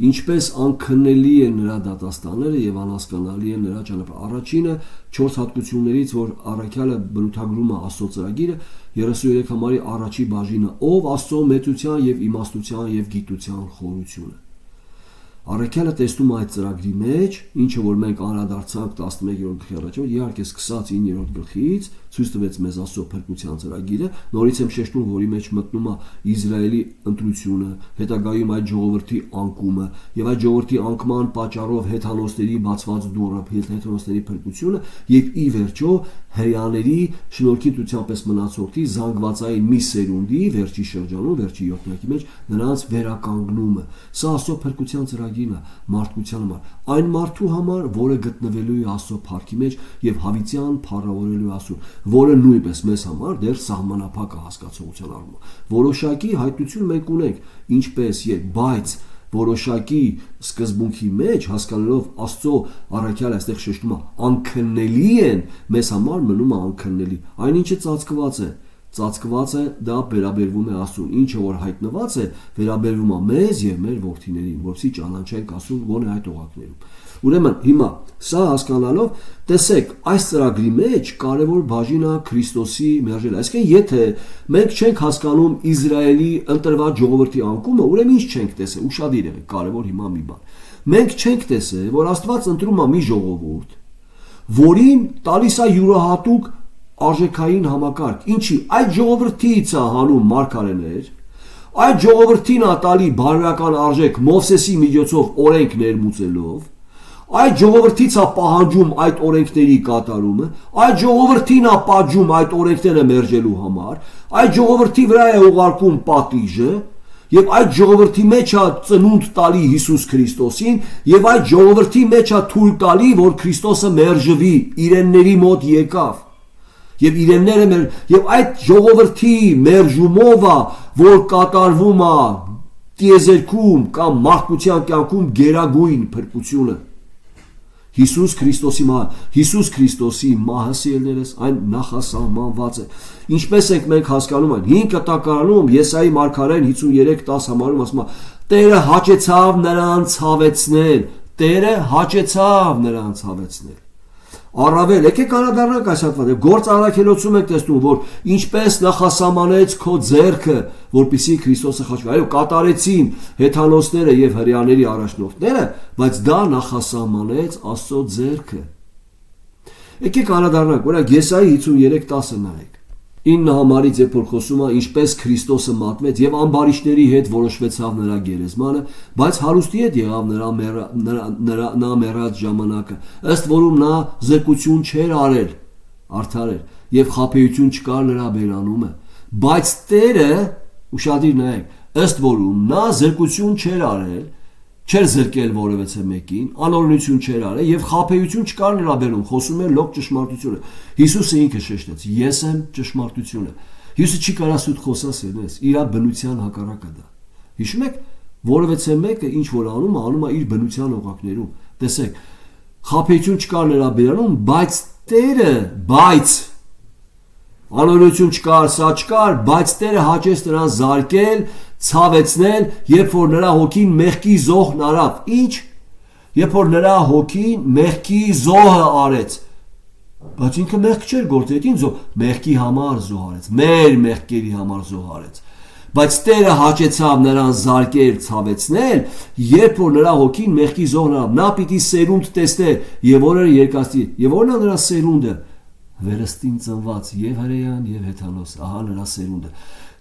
ինչպես անքննելի են նրա դատաստանները եւ անհասկանալի են նրա ճանապարհը։ Առաջինը 4 հատկություններից, որ առաքյալը բնութագրում է Աստծո ծրագիրը, 33 համարի առաջի բաժինը, ով Աստծո մեծության եւ իմաստության եւ գիտության խորությունը։ Առաքյալը տեսնում է այդ ծրագրի մեջ, ինչը որ մենք անդրադարձանք 11-րդ գլխի առաջին, իհարկե սկսած 9-րդ գլխից ցույց տվեց մեզ Աստծո փրկության ծրագիրը, նորից եմ շեշտում, որի մեջ մտնում է Իսրայելի ընտրությունը, հետագայում այդ ժողովրդի անկումը եւ այդ ժողովրդի անկման պատճառով հեթանոսների բացված դուռը, հեթանոսների փրկությունը եւ ի վերջո հрьяաների շնորհքի տությամբ մնացորդի զանգվածային մի սերունդի վերջի շրջանում, վերջի 7-րդի մեջ նրանց վերականգնումը։ Սա Աստծո փրկության ծրագիրն է մարդկության համար, այն մարդու համար, որը գտնվելու է Աստծո փառքի մեջ եւ հավիտյան փառավորելու Աստծուն, որը նույնպես մեզ համար դեռ սահմանափակ է հասկացողության առումով։ Որոշակի հայտնություն մենք ունենք, ինչպես եւ բայց որոշակի սկզբունքի մեջ հասկանալով Աստծո առաքյալը այստեղ շեշտում է անքննելի են, մեզ համար մնում է անքննելի։ Այնինչը ծածկված է, դա վերաբերվում է Աստծուն, ինչը որ հայտնված է, վերաբերվում է մեզ եւ մեր որդիներին, որովհետեւ ճանաչենք Աստծուն գոնե այդ օղակներում։ Ուրեմն հիմա սա հասկանալով, տեսեք, այս ծրագրի մեջ կարևոր բաժինը Քրիստոսի մերժելը։ Այսինքն, եթե մենք չենք հասկանում Իսրայելի ընտրված ժողովրդի անկումը, ուրեմն ինչ չենք տեսել, ուշադիր եղեք, կարևոր հիմա մի բան։ Մենք չենք տեսել, որ Աստված ընտրում է մի ժողովուրդ, որին տալիս է յուրահատուկ արժեքային համակարգ, ինչի այդ ժողովրդից է հանում մարգարեներ, այդ ժողովրդին է տալի բարոյական արժեք Մովսեսի միջոցով օրենք ներմուծելով, այդ ժողովրդից է պահանջում այդ օրենքների կատարումը, այդ ժողովրդին է պատժում այդ օրենքները մերժելու համար, այդ ժողովրդի վրա է ուղարկում պատիժը, եւ այդ ժողովրդի մեջ է ծնունդ տալի Հիսուս Քրիստոսին, եւ այդ ժողովրդի մեջ է թույլ տալի, որ Քրիստոսը մերժվի, իրենների մոտ եկավ։ Եվ իրենները եւ այդ ժողովրդի մերժումով է, որ կատարվում է տիեզերքում կամ մարդկության կյանքում գերագույն փրկությունը։ Հիսուս Քրիստոսի մահասիրներս այն նախասահմանված է։ Ինչպես ենք մենք հասկանում այն 5 կտակարանում Եսայի մարգարեն 53:10 համարում ասում է. Տերը հաճեցավ նրանց ցավեցնել, Տերը հաճեցավ նրանց ցավեցնել։ Առավել եկեք անդրադառնանք այս հատվածը։ Գործ առաքելոցում եք տեսնում, որ ինչպես նախասահմանեց քո ձեռքը, որպեսզի Քրիստոսը խաչվի։ Այո, կատարեցին հեթանոսները եւ հрьяաների առաջնորդները, բայց դա նախասահմանեց Աստծո ձեռքը։ Եկեք անդրադառնանք, օրինակ Եսայի 53:10 նայեք։ 9 համարից երբ որ խոսում է ինչպես Քրիստոսը մատնվեց եւ ամբարիշտների հետ որոշվեցավ նրա գերեզմանը, բայց հարուստի հետ եղավ նա մեռած ժամանակը, ըստ որում նա զրկություն չէր արել, արդար էր եւ խաբեություն չկար նրա բերանումը, բայց Տերը, ուշադիր նայեք, ըստ որում նա զրկություն չէր արել, չէր զրկել որևէ մեկին, անօրենություն չէր արել եւ խաբեություն չկար նրա բերում, խոսում է լոկ ճշմարտությունը։ Հիսուսը ինքը շեշտեց. Ես եմ ճշմարտությունը։ Հիսուսը չի կարա սուտ խոսա սերնես, իր բնության հակառակը դա։ Հիշում եք, որևէ մեկը ինչ որ անում է իր բնության օղակներում։ Տեսեք, խաբեություն չկար նրա բերում, բայց Տերը, անօրենություն չկար, սա չկար, բայց Տերը հաճեց նրան զարկել ցավեցնել, երբ որ նրա հոգին մեղքի զոհն արավ։ Ինչ? Երբ որ նրա հոգին մեղքի զոհը արեց։ Բայց ինքը մեղք չէր գործել, ինչ զոհ, մեղքի համար զոհ արեց, մեր մեղքերի համար զոհ արեց։ Բայց Տերը հաճեցավ նրան զարկել, ցավեցնել, երբ որ նրա հոգին մեղքի զոհն արավ։ Նա պիտի սերունդ տեսներ եւ օրերը երկաստի։ Եվ ո՞րն է նրա սերունդը։ Վերստին ծնված եւ հրեան եւ հեթանոս, ահա նրա սերունդը։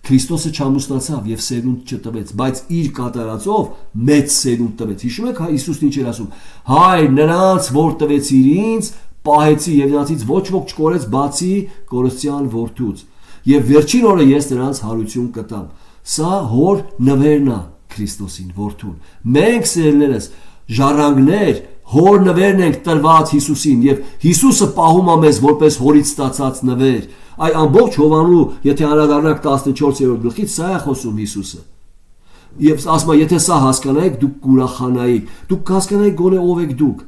Քրիստոսը չամուսնացավ եւ սերունդ չտվեց, բայց իր կատարածով մեծ սերունդ տվեց։ Հիշում եք Հիսուսն ինչ էր ասում. Հայր նրանց, որ տվեցիր ինձ, պահեցի եւ նրանցից ոչ ոք չկորեց բացի Կորստյան որդուց։ Եվ վերջին օրը ես նրանց հարություն կտամ։ Սա հոր նվերն է Քրիստոսին, որդուն։ Մենք սերներս ժառանգներ հոր նվերն ենք տրված Հիսուսին եւ Հիսուսը պահում է մեզ որպես հորից ստացած նվեր։ Այ ամբողջ Հովանու, եթե անդրադառնանք 14-րդ գլխից, սա է խոսում Հիսուսը։ Եվ ասում է, եթե սա հասկանայիք, դուք կուրախանայիք, դուք հասկանայիք գոնե ով եք դուք։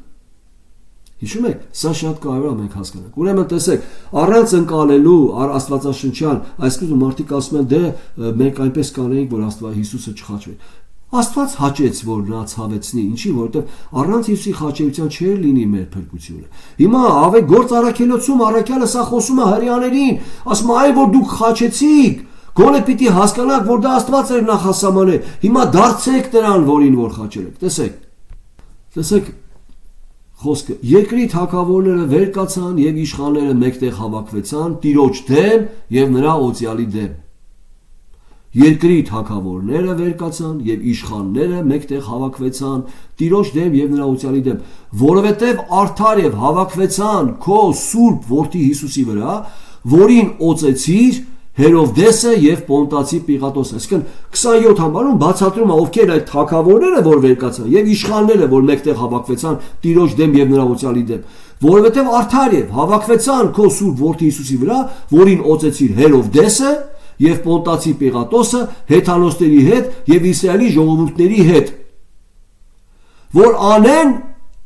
Հիշում եք, սա շատ կարևոր է մենք հասկանանք։ Ուրեմն տեսեք, առանց ընկալելու Աստվածաշնչյան, այսինքն մարդիկ ասում են, դե մենք այնպես կանեինք, որ Աստված Հիսուսը չխաչվի։ Աստված հաճեց, որ նա ցավեցնի, ինչի, որովհետև առանց Հիսուսի խաչելիության չէր լինի մեր փրկությունը։ Հիմա ավե գործ առաքելոցում առաքյալը սա խոսում է հրեաներին, ասում է, այ որ դուք խաչեցիք, գոնե պիտի հասկանաք, որ դա Աստված էր նախասահմանել։ Հիմա դարձեք նրան, որին որ խաչել եք։ Տեսեք խոսքը, երկրի թագավորները վեր կացան եւ իշխանները մեկտեղ հավաքվեցան Տիրոջ դեմ եւ նրա օծյալի դեմ։ Երկրի թագավորները վեր կացան եւ իշխանները մեկտեղ հավաքվեցան Տիրոջ դեմ եւ նրա օծյալի դեմ, որովհետեւ արդար եւ հավաքվեցան քո սուրբ որդի Հիսուսի վրա, որին օծեցիր Հերովդեսը եւ Պոնտացի Պիղատոսը։ Այսինքն 27 համարում բացատրում է ովքեր այդ թագավորները, որ վեր կացան, եւ իշխանները, որ մեկտեղ հավաքվեցան Տիրոջ դեմ եւ նրա օծյալի դեմ, որովհետեւ արդար եւ հավաքվեցան քո սուրբ որդի Հիսուսի վրա, որին օծեցիր Հերովդեսը եւ Պոնտացի Պիղատոսը հեթանոսների հետ եւ Իսրայելի ժողովուրդների հետ, որ անեն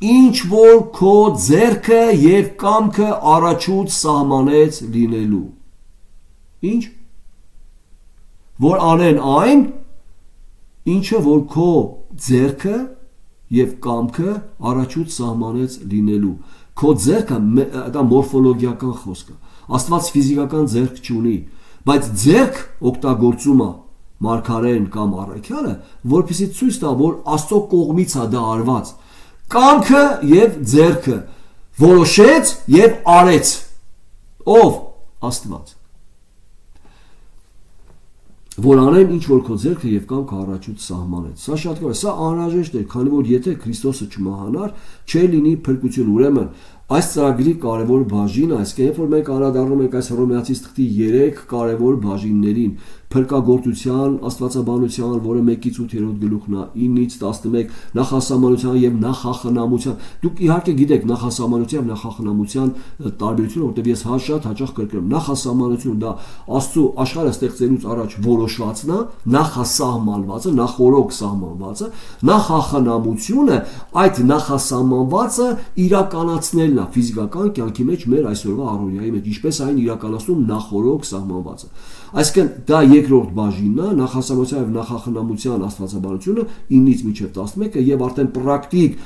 ինչ որ քո ձեռքը եւ կամքը առաջուց սահմանեց լինելու։ Ինչ? Որ անեն այն, ինչը որ քո ձեռքը եւ կամքը առաջուց սահմանեց լինելու։ Քո ձեռքը դա մորֆոլոգիական խոսք է։ Աստված ֆիզիկական ձեռք չունի, բայց ձեռք օգտագործում է մարգարեն կամ առաքյալը, որպեսզի ցույց տա, որ Աստծո կողմից է դա արված։ Կամքը եւ ձեռքը որոշեց եւ արեց։ Ով? Աստված։ Որ անեն ինչ որ քո ձեռքը եւ կամքը առաջուց սահմանեց։ Սա շատ կարևոր է, սա անհրաժեշտ է, քանի որ եթե Քրիստոսը չմահանար, չէր լինի փրկություն։ Ուրեմն այս ծրագրի կարևոր բաժինը, այսինքն երբ որ մենք անդրադառնում ենք այս Հռոմեացիս թղթի 3 կարևոր բաժիններին, փրկagorցության, աստվածաբանության, որը 1-ից 8-րդ գլուխն է, 9-ից 11, նախասահմանության եւ նախախնամության։ Դուք իհարկե գիտեք նախասահմանության եւ նախախնամության տարբերությունը, որտեղ ես շատ հաճախ կրկնում, նախասահմանությունը դա Աստծո աշխարհը ստեղծելուց առաջ որոշվածն է, նախասահմանվածը, նախորոք սահմանվածը, նախախնամությունը այդ նախասահմանվածը իրականացնելն է ֆիզիկական կյանքի մեջ մեր այսօրվա առօրյայի մեջ, ինչպես այն իրականացնում նախորոք սահմանվածը։ Այսինքն դա երկրորդ բաժինն է, նախասահմանության եւ նախախնամության աստվածաբանությունը 9-ից մինչեւ 11-ը եւ արդեն պրակտիկ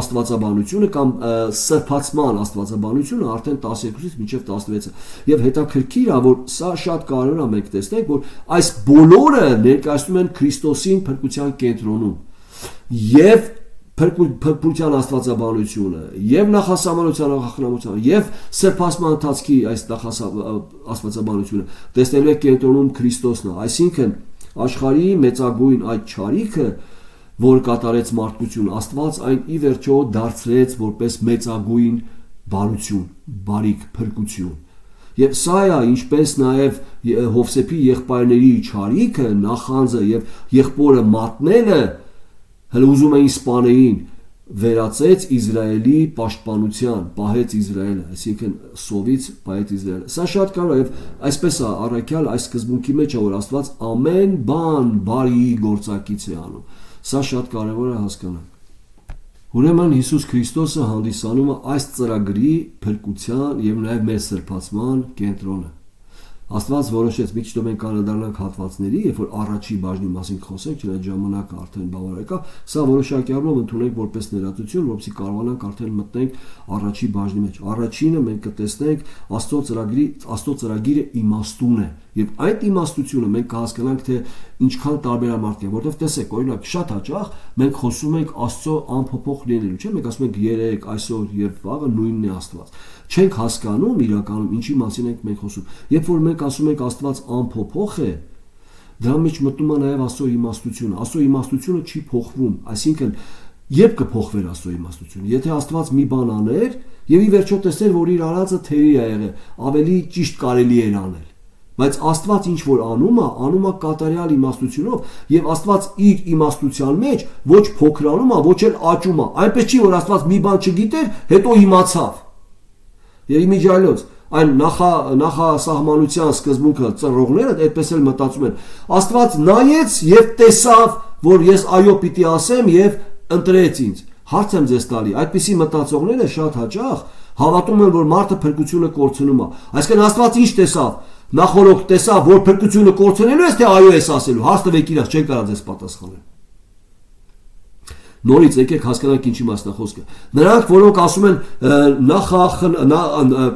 աստվածաբանությունը կամ սրբացման աստվածաբանությունը արդեն 12-ից մինչեւ 16-ը։ Եւ հետաքրքիր է, որ սա շատ կարևոր է մենք տեսնենք, որ այս բոլորը ներկայացնում են Քրիստոսին փրկության կենտրոնում։ Եվ փրկության աստվածաբանությունը եւ նախասահմանության նախախնամության եւ սրբացման ընթացքի այս աստվածաբանությունը տեսնելու եք կենտրոնում Քրիստոսն է, այսինքն աշխարհի մեծագույն այդ չարիքը, որ կատարեց մարդկություն, Աստված այն ի վերջո դարձրեց որպես մեծագույն բարություն, բարիք, փրկություն։ Եվ սա է, ինչպես նաև Հովսեփի եղբայրների չարիքը, նախանձը եւ եղբորը մատնելը, հələ ուզում էին սպանեին, վերածեց Իսրայելի պաշտպանության, պահեց Իսրայելը, այսինքն սովից պահեց Իսրայելը։ Սա շատ կարևոր է, եւ այսպես է առաքյալ այս սկզբունքի մեջ է, որ Աստված ամեն բան բարի գործակից է անում։ Սա շատ կարևոր է հասկանալ։ Ուրեմն Հիսուս Քրիստոսը հանդիսանում է այս ծրագրի փրկության եւ նաեւ մեր սրբացման կենտրոնը։ Աստված որոշեց, մի քիչ մենք անդրադառնանք հատվածների, երբ որ առաջի բաժնի մասին խոսենք, չնայած ժամանակը արդեն բավարար եկավ, սա որոշակի առումով ընդունենք որպես ներածություն, որովհետեւ կարողանանք արդեն մտնենք առաջի բաժնի մեջ։ Առաջինը մենք կտեսնենք Աստծո ծրագիրը իմաստուն է, եւ այդ իմաստությունը մենք կհասկանանք, թե ինչքան տարբերամարդ է, որովհետեւ տեսեք, օրինակ, շատ հաճախ մենք խոսում ենք Աստծո անփոփոխ լինելու, չէ՞, մենք ասում ենք երեք, այսօր եւ վաղը նույնն է Աստված։ Չենք հասկանում իրականում ինչի մասին ենք մենք խոսում։ Երբ որ մենք ասում ենք Աստված անփոփոխ է, դրա մեջ մտնում է նաև Աստծո իմաստությունը։ Աստծո իմաստությունը չի փոխվում, այսինքն երբ կփոխվեր Աստծո իմաստությունը, եթե Աստված մի բան աներ եւ ի վերջո տեսներ, որ իր արածը թերի է եղել, ավելի ճիշտ կարելի էր անել։ Բայց Աստված ինչ որ անում է կատարյալ իմաստությունով, եւ Աստված իր իմաստության մեջ ոչ փոքրանում է, ոչ էլ աճում է։ Այնպես չի, որ Աստված մի բան չգիտեր, հետո իմացավ։ Եվ իմիջիայլոց այն նախասահմանության սկզբունքը ծռողները այդպես էլ մտածում են։ Աստված նայեց եւ տեսավ, որ ես այո պիտի ասեմ եւ ընտրեց ինձ։ Հարց եմ ձեզ տալի, այդպիսի մտածողները շատ հաճախ հավատում են, որ մարդը փրկությունը կորցնում է։ Այսինքն Աստված ինչ տեսավ։ Նախորդ տեսավ, որ փրկությունը կորցնելու ես, թե այո ես ասելու։ Հաստատեք իրաց, չեն կարող ձեզ պատասխանել։ Նորից եկեք հասկանանք ինչի մասն է խոսքը։ Նրանք, որոնք ասում են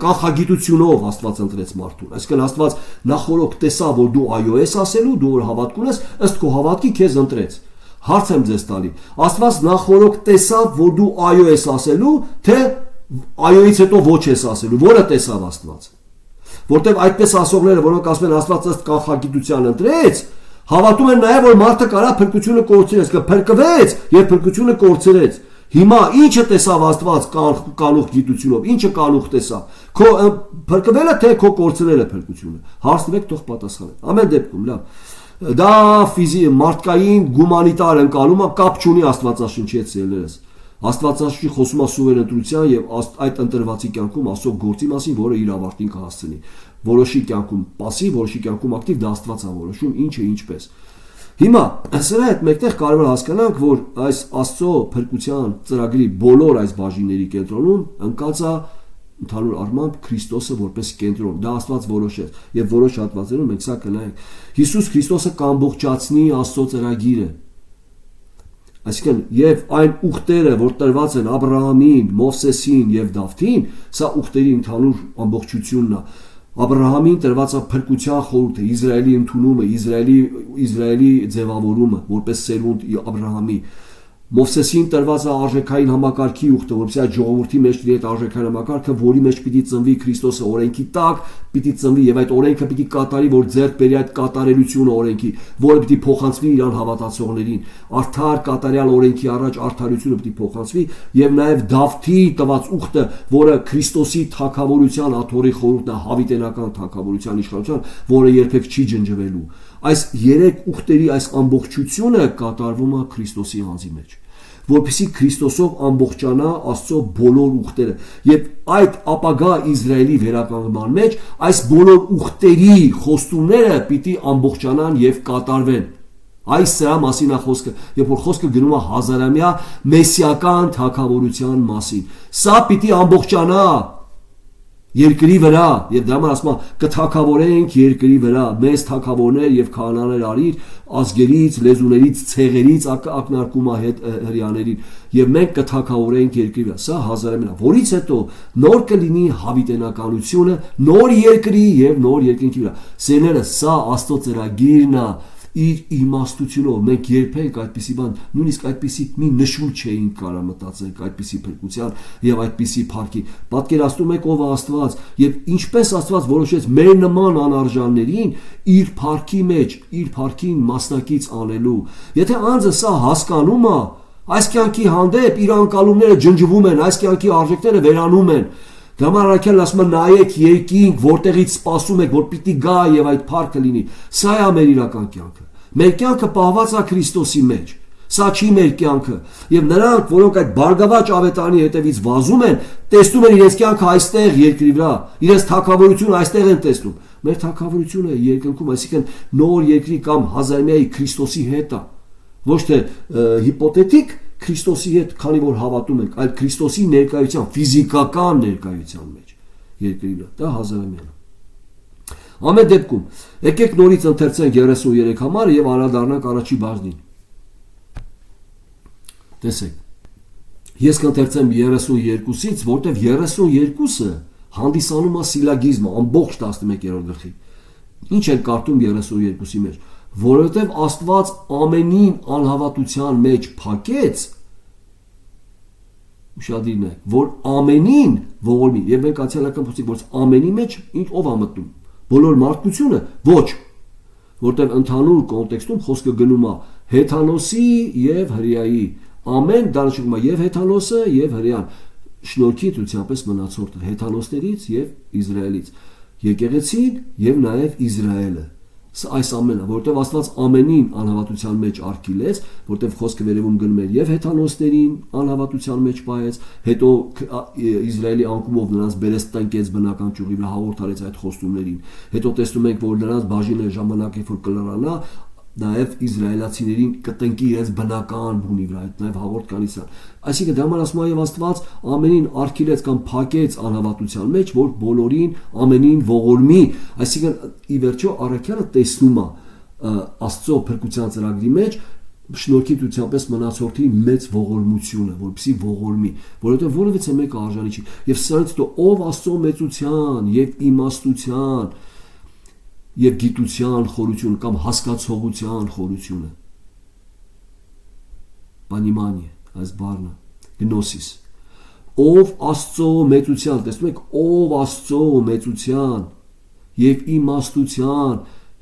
կանխագիտությունով Աստված ընտրեց մարդուն։ Այսինքն Աստված նախորդ տեսավ, որ դու այո ես ասելու, դու որ հավատք ունես, ըստ քո հավատքի քեզ ընտրեց։ Հարց եմ ձեզ տալի։ Աստված նախորդ տեսավ, որ դու այո ես ասելու, թե այոից հետո ոչ ես ասելու, որը տեսավ Աստված։ Որտեւ այդպես ասողները, որոնք ասում են Աստված ըստ կանխագիտության ընտրեց, հավատում են նաև, որ մարդը կարա փրկությունը կորցրեց, կփրկվեց եւ փրկությունը կորցրեց։ Հիմա ինչը տեսավ Աստված կանուխ գիտությունով, ինչը կանուխ տեսավ։ Քո փրկվելը թե քո կորցրելը փրկությունը։ Հարցնեք, թող պատասխանեք։ Ամեն դեպքում, լավ։ Դա մարդկային գումանիտար ընկալումը կապ չունի Աստվածաշնչի հետ, սիրելիներս։ Աստվածաշունչի խոսում է սուվերենության եւ այդ ընտրվածի կյանքում Աստծո գործի մասին, որը իր ավարտին կհասցնի։ Որոշի կյանքում пассив, որոշի կյանքում ակտիվ, դա Աստված է որոշում ինչը ինչպես։ Հիմա սրա հետ մեկտեղ կարող է հասկանանք, որ այս Աստծո փրկության ծրագրի բոլոր այս բաժինների կենտրոնում ընկած է ընդհանուր առմամբ Քրիստոսը որպես կենտրոն։ Դա Աստված որոշեց եւ որոշ հատվածներում մենք սա կնայենք։ Հիսուս Քրիստոսը կամբողջացնի Աստծո ծրագիրը։ Այսինքն եւ այն ուխտերը, որ տրված են Աբրահամին, Մովսեսին եւ Դավթին, սա ուխտերի ընդհանուր ամբողջությունն է։ Աբրահամին տրված է փրկության խորհուրդը, Իսրայելի ընդունումը, Իսրայելի ձևավորումը, որպես սերունդ Աբրահամի։ Մովսեսին տրված է արժեքային համակարգի ուխտը, որպեսզի այդ ժողովրդի մեջ լինի այդ արժեքային համակարգը, որի մեջ պիտի ծնվի Քրիստոսը, օրենքի տակ պիտի ծնվի եւ այդ օրենքը պիտի կատարի, որ ձեռք բերի այդ կատարելությունը օրենքի, որը պիտի փոխանցվի իրան հավատացողներին։ Արդար կատարյալ օրենքի առաջ արդարությունը պիտի փոխանցվի եւ նաեւ Դավթի տված ուխտը, որը Քրիստոսի թագավորության աթոռի խորհուրդն է, հավիտենական թագավորության իշխանության, որը երբեք չի ջնջվելու։ Այս երեք ուխտերի այս ամբողջությունը կատարվում է Քրիստոսի անձի մեջ, որպեսզի Քրիստոսով ամբողջանա Աստծո բոլոր ուխտերը եւ այդ ապագա Իսրայելի վերականգնման մեջ այս բոլոր ուխտերի խոստումները պիտի ամբողջանան եւ կատարվեն։ Այս սրա մասին է խոսքը, երբ որ խոսքը գնում է հազարամյա մեսիական թագավորության մասին։ Սա պիտի ամբողջանա երկրի վրա եւ դրա համար ասում է կթակավորենք երկրի վրա մեծ թակավորներ եւ քահանաներ արիր ազգերից, լեզուներից, ցեղերից ակնարկում է հետ հрьяաներին եւ մենք կթակավորենք երկրի վրա։ Սա հազարամյա, որից հետո նոր կլինի հավիտենականությունը նոր երկրի եւ նոր երկինքի վրա։ Սերները սա Աստծո ծրագիրն է իր իմաստությունով մենք երբեք այդպիսի բան նույնիսկ այդպիսի մի նշում չէինք կարող մտածենք այդպիսի փրկության եւ այդպիսի փառքի պատկերացնում եք ով է Աստված եւ ինչպես Աստված որոշեց մեր նման անարժաններին իր փառքի մեջ իր փառքին մասնակից անելու եթե անձը սա հասկանում է այս կյանքի հանդեպ իր անկալումները ջնջվում են այս կյանքի արժեքները վերանում են Դամարակել ասում է նայեք երկինք որտեղից սպասում եք որ պիտի գա եւ այդ փառքը լինի սա է մեր իրական կյանքը մեր կյանքը պահված է Քրիստոսի մեջ սա չի մեր կյանքը եւ նրանք որոնք այդ բարգավաճ ավետարանի հետևից վազում են տեսնում են իրենց կյանքը այստեղ երկրի վրա իրենց թագավորությունը այստեղ են տեսնում մեր թագավորությունը երկնքում այսինքն նոր երկրի կամ հազարամյայի Քրիստոսի հետ է ոչ թե հիպոթետիկ Քրիստոսի հետ քանի որ հավատում ենք այլ Քրիստոսի ներկայության ֆիզիկական ներկայության մեջ երկրի վրա դա հազարամյանը Ամեն դեպքում, եկեք նորից ընթերցենք 33 համարը եւ անդրադառնանք առաջի բաժնին։ Տեսեք, ես կընթերցեմ 32-ից, որտեղ 32-ը հանդիսանում է սիլագիզմը, ամբողջ 11-րդ գլխի։ Ինչ են կարդում 32-ի մեջ, որովհետև Աստված ամենին անհավատության մեջ փակեց, ուշադիրն է, որ ամենին ողորմի, եւ մենք ացիալական փոխեցինք, որ ամենի մեջ ինչ ով է մտնում, բոլոր մարդկությունը, ոչ, որտեղ ընդհանուր կոնտեքստում խոսքը գնում է Հեթանոսի եւ Հրեայի, ամեն դա նշանակում է եւ Հեթանոսը եւ Հրեան, շնորհքի ցույցապես մնացորդը Հեթանոսներից եւ Իսրայելից, եկեղեցին եւ նաեւ Իսրայելը։ Այս ամենը, որտեղ Աստված ամենին անհավատության մեջ արգելեց, որտեղ խոսքը վերևում գնում էր եւ հեթանոսներին անհավատության մեջ պահեց, հետո Իսրայելի անկումով նրանց բերեց տնկեց բնական ճյուղի վրա, հաղորդ արեց այդ խոստումներին։ Հետո տեսնում ենք, որ նրանց բաժինը ժամանակի որ կլրանա, նաև իսրայելացիներին կտնկի իրենց բնական բունի վրա, այդ նաև հաղորդ կանիսան։ Այսինքն դա համար ասում է եւ Աստված ամենին արգելեց կամ փակեց անհավատության մեջ, որ բոլորին ամենին ողորմի, այսինքն ի վերջո առաքյալը տեսնում է Աստծո փրկության ծրագրի մեջ շնորհքի դույցապես մնացորդի մեծ ողորմությունը, որպեսզի ողորմի, որովհետեւ որևիցե մեկը արժանի չի։ Եվ սրանից հետո ով Աստծո մեծության եւ իմաստության եւ գիտության խորությունը կամ հասկացողության խորությունը։ Պանիմանիա, այս բառը, գնոսիս։ Ով Աստծո մեծության, տեսնում եք, ով Աստծո մեծության եւ իմաստության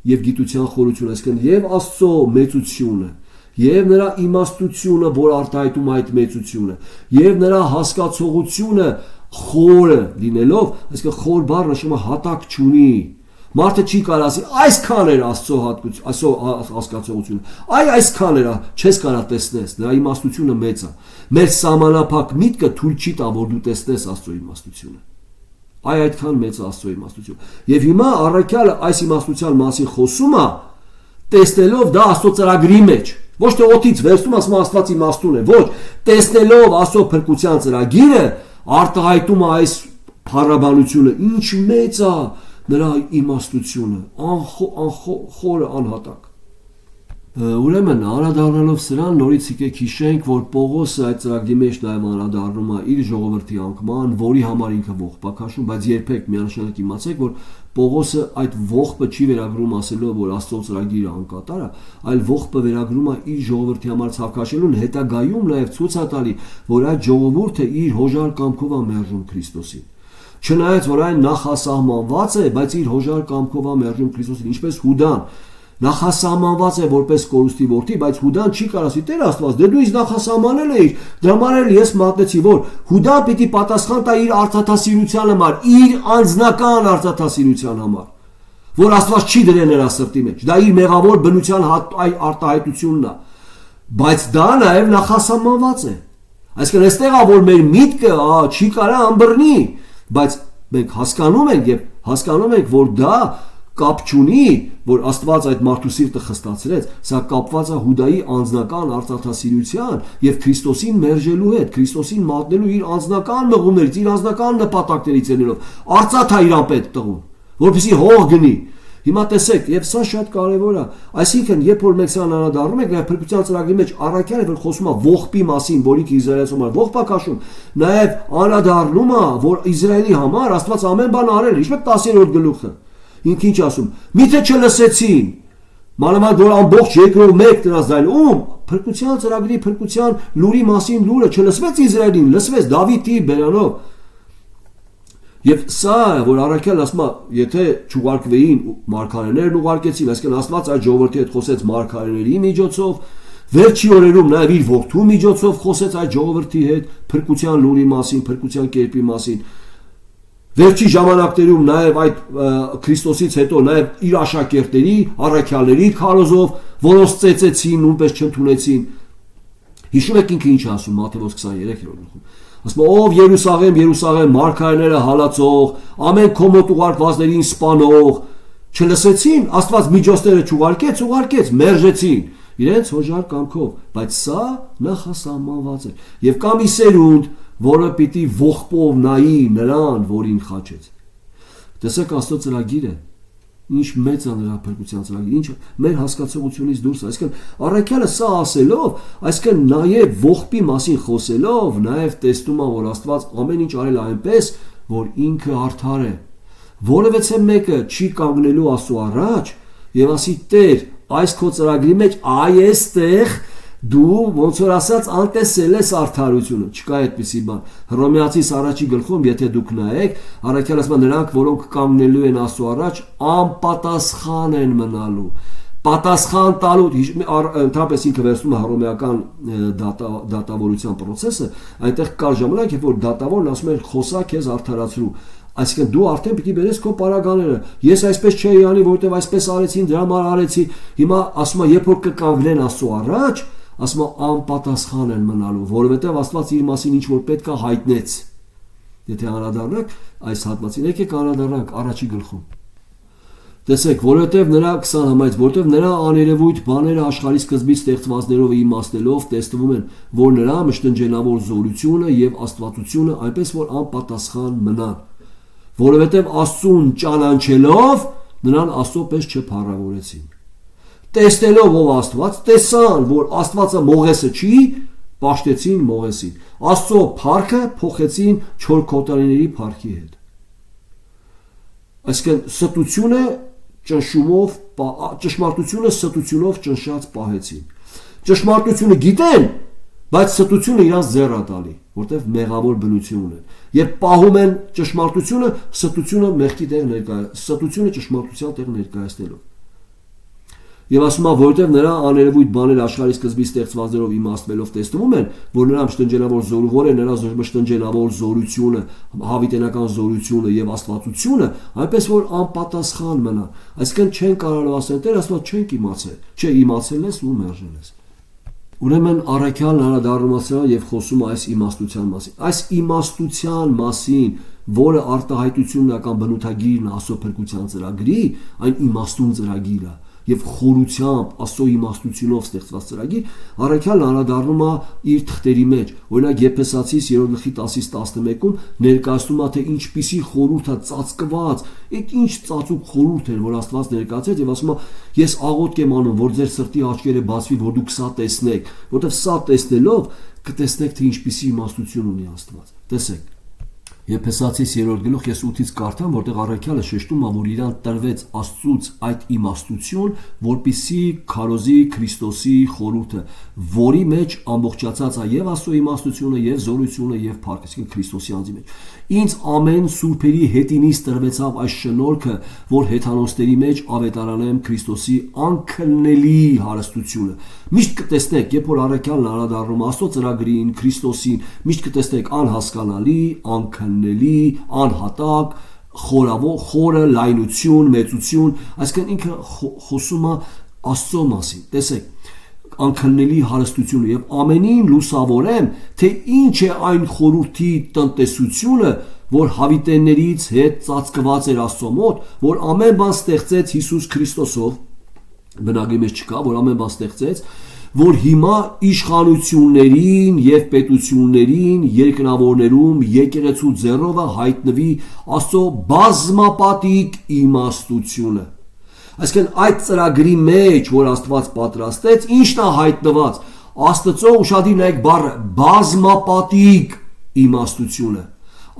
եւ գիտության խորությունը, այսինքն եւ Աստծո մեծությունը, եւ նրա իմաստությունը, որ արտահայտում այդ մեծությունը, եւ նրա հասկացողությունը խորը լինելով, այսինքն խոր բառը նշում է հատակ չունի։ Մարդը չի կարող ասի այսքան էր Աստծո հատկություն, այսօ հասկացողությունը։ Այսքան էր, չես կարող տեսնես, նրա իմաստությունը մեծ է։ Մեր սահմանափակ միտքը թույլ չի տա, որ դու տեսնես Աստծո իմաստությունը։ Այդքան մեծ է Աստծո իմաստությունը։ Եվ հիմա առաքյալը այս իմաստության մասին խոսում է, տեսնելով դա Աստծո ծրագրի մեջ։ Ոչ թե օդից վերցնում ասում Աստված իմաստուն է, ոչ, տեսնելով Աստծո փրկության ծրագիրը, արտահայտում է այս փառաբանությունը, ինչ մեծ է նրա իմաստությունը, խորը անհատակ։ Ուրեմն անդրադառնալով սրան, նորից եկեք հիշենք, որ Պողոսը այդ ծրագրի մեջ նաև անդրադառնում է իր ժողովրդի անկման, որի համար ինքը ողբ է քաշում, բայց երբեք միանշանակ իմացեք, որ Պողոսը այդ ողբը չի վերագրում ասելով, որ Աստծո ծրագիրը անկատար է, այլ ողբը վերագրում է իր ժողովրդի համար ցավքաշելուն, հետագայում նաև ցույց է տալի, որ այդ ժողովուրդը իր հոժար կամքով է մերժում Քրիստոսին։ Չնայած որ այն նախասահմանված է, բայց իր հոժար կամքով է մերժում Քրիստոսին, ինչպես Հուդան նախասահմանված է որպես կորուստի որդի, բայց Հուդան չի կարող ասի Տեր Աստված, դե դու ինձ նախասահմանել էիր, դրա համար էլ ես մատնեցի, որ Հուդան պիտի պատասխան տա իր արծաթասիրության համար, իր անձնական արծաթասիրության համար, որ Աստված չի դրել նրա սրտի մեջ։ Դա իր մեղավոր բնության արտահայտությունն է, բայց դա նաև նախասահմանված է։ Այսինքն այստեղ է որ մեր միտքը չի կարող անբռնի, բայց մենք հասկանում ենք, որ դա կապ չունի, որ Աստված այդ մարդու սիրտը խստացրեց, սա կապված է Հուդայի անձնական արծաթասիրության եւ Քրիստոսին մերժելու հետ, Քրիստոսին մատնելու իր անձնական մղումներից, իր անձնական նպատակներից ելնելով, արծաթ է իրան պետք տղուն, որպեսզի հող գնի։ Հիմա տեսեք, եւ սա շատ կարեւոր է, այսինքն երբ որ մենք սրան անդրադառնում ենք, նաեւ փրկության ծրագրի մեջ առաքյալը որ խոսում է ողբի մասին, որին Իսրայելացու համար ողբ է քաշում, նաեւ անդրադառնում է, որ Իսրայելի համար Աստված ամեն բան արել է, ինչպես 10-րդ գլուխը։ Ինք ինչ ասում, միթե չլսեցին, մանավանդ որ ամբողջ երկրով մեկ դրանց դայլ, փրկության ծրագրի փրկության լուրի մասին լուրը չլսվեց Իսրայելին, լսվեց Դավիթի բերանով։ Եվ սա որ առաքյալն ասում է, եթե չուղարկվեին մարգարեներն ուղարկեցին, այսինքն Աստված այդ ժողովրդի հետ խոսեց մարգարեների միջոցով, վերջի օրերում նաև իր որդու միջոցով խոսեց այդ ժողովրդի հետ փրկության լուրի մասին, փրկության կերպի մասին։ Վերջի ժամանակներում նաև այդ Քրիստոսից հետո նաև իր աշակերտների, առաքյալների քարոզով, որոնց ծեծեցին, նույնպես չընդունեցին։ Հիշում եք ինքը ինչ ասում Մատթեոս 23-րդ ասում ով Երուսաղեմ, Երուսաղեմ, մարգարեները հալածող, ամեն քո մոտ ուղարկվածներին սպանող, չլսեցին, Աստված միջոցները չուղարկեց, մերժեցին իրենց հոժար կամքով, բայց սա նախասահմանված է։ Եվ կա մի սերունդ, որը պիտի ողբով նայի նրան, որին խաչեց։ Տեսեք Աստծո ծրագիրը, Ինչ մեծ է նրա փրկության ծրագիրը, ինչ մեր հասկացողությունից դուրս է։ Այսինքն առաքյալը սա ասելով, այսինքն նաև ողբի մասին խոսելով, նաև տեսնում է, որ Աստված ամեն ինչ արել այնպես, որ ինքը արդար է։ Որևէ մեկը չի կանգնելու Աստծո առաջ եւ ասի Տեր, այս քո ծրագրի մեջ այստեղ դու ոնց որ ասած անտեսել ես արդարությունը, չկա այդպիսի բան։ Հռոմեացիս առաջի գլխում, եթե դուք նայեք, առաքյալը ասում է նրանք, որոնք կանգնելու են Աստծո առաջ, անպատասխան են մնալու։ Պատասխան տալու, ընդհանրապես ինքը վերցնում է հռոմեական դատավորության process-ը, այնտեղ կար ժամանակ, երբ որ դատավորն ասում էր խոսա քեզ արդարացրու։ Այսինքն դու արդեն պիտի բերես քո պարագաները։ Ես այսպես չէի անի, որովհետև այսպես արեցին, դրա համար արեցի։ Հիմա ասում է, երբ որ կկանգնեն Աստծո առաջ, ասում է անպատասխան են մնալու, որովհետև Աստված իր մասին ինչ որ պետք է հայտնեց։ Եթե անդրադառնանք այս հատվածին, եկեք անդրադառնանք առաջի գլխում։ Տեսեք, որովհետև նրա 20 համայց, որովհետև նրա աներևույթ բաները աշխարհի սկզբից ստեղծվածներով իմաստելով տեստվում են, որ նրա մշտնջենավոր զորությունը եւ աստվածությունը այնպես որ անպատասխան մնան, որովհետև Աստծուն ճանաչելով նրան Աստծո պես չփառավորեցին։ Տեսնելով ով Աստված, տեսան, որ Աստվածը Մողեսը չի, պաշտեցին Մողեսին։ Աստծո փառքը փոխեցին չոր քոտարիների փառքի հետ։ Այսինքն ստությունը ճնշումով, ճշմարտությունը ստությունով ճնշած պահեցին։ Ճշմարտությունը գիտեն, բայց ստությունը իրանց ձեռ է տալի, որտեղ մեղավոր բնություն ունեն։ Երբ պահում են ճշմարտությունը, ստությունը մեղքի տեղ ստությունը ճշմարտության տեղ ներկայացնելով։ Եվ ասում է, որովհետև նրա աներևույթ բաները աշխարհի սկզբից ստեղծվածներով իմաստվելով տեսնում են, որ նրա մշտնջենավոր զորուղորը, նրա մշտնջենավոր զորությունը, հավիտենական զորությունը եւ աստվածությունը, այնպես որ անպատասխան մնա։ Այսինքն չեն կարող ասել, Տեր Աստված չենք իմացել, չէ, իմացել ես ու մերժել ես։ Ուրեմն առաքյալն անդրադառնում է եւ խոսում այս իմաստության մասին։ Այս իմաստության մասին, որը արտահայտությունն է կամ բնութագիրն Աստծո փրկության ծրագրի, այն իմաստուն ծրագիր է եւ խորությամբ Աստծո իմաստությունով ստեղծված ծրագիր, առաքյալն անդրադառնում է իր թղթերի մեջ։ Օրինակ Եփեսացիս 3:10-11-ում ներկայացնում է թե ինչպիսի խորհուրդ է ծածկված, այդ ինչ ծածուկ խորհուրդ էր, որ Աստված ներկայացրեց եւ ասում է ես աղոթք եմ անում, որ ձեր սրտի աչքերը բացվի, որ դուք սա տեսնեք, որովհետեւ սա տեսնելով կտեսնեք թե ինչպիսի իմաստություն ունի Աստված։ Տեսեք Եփեսացիս 3 գլուխ ես 8-ից կարդամ, որտեղ առաքյալը շեշտում է, որ իրան տրվեց Աստծուց այդ իմաստություն, որպիսի քարոզի Քրիստոսի խորհուրդը, որի մեջ ամբողջացած է եւ Աստծո իմաստությունը, եւ զորությունը, եւ փառքը, այսինքն Քրիստոսի անձի մեջ։ Ինձ ամեն սուրբերի հետինից տրվեցավ այս շնորհքը, որ հեթանոստերի մեջ ավետարանեմ Քրիստոսի անքննելի հարստությունը։ Միշտ կտեսնեք, երբ որ առաքյալն անդրադառնում Աստծո ծրագրին, Քրիստոսին, միշտ կտեսնեք անհասկանալի, անքննելի, անհատակ, խորը, լայնություն, մեծություն, այսինքն ինքը խոսում է Աստծո մասին։ Տեսեք, անքննելի հարստությունը եւ ամենին լուսավորեմ, թե ինչ է այն խորհրդի տնտեսությունը, որ հավիտեններից հետ ծածկված էր Աստծո մոտ, որ ամեն բան ստեղծեց Հիսուս Քրիստոսով, բնագրի մեջ չկա, որ ամեն բան ստեղծեց, որ հիմա իշխանություններին եւ պետություններին, երկնավորներում եկեղեցու ձեռով հայտնվի Աստծո բազմապատիկ իմաստությունը։ Այսինքն այդ ծրագրի մեջ, որ Աստված պատրաստեց, ինչն է հայտնված, Աստծո ուշադիր նայեք բառը բազմապատիկ իմաստությունը,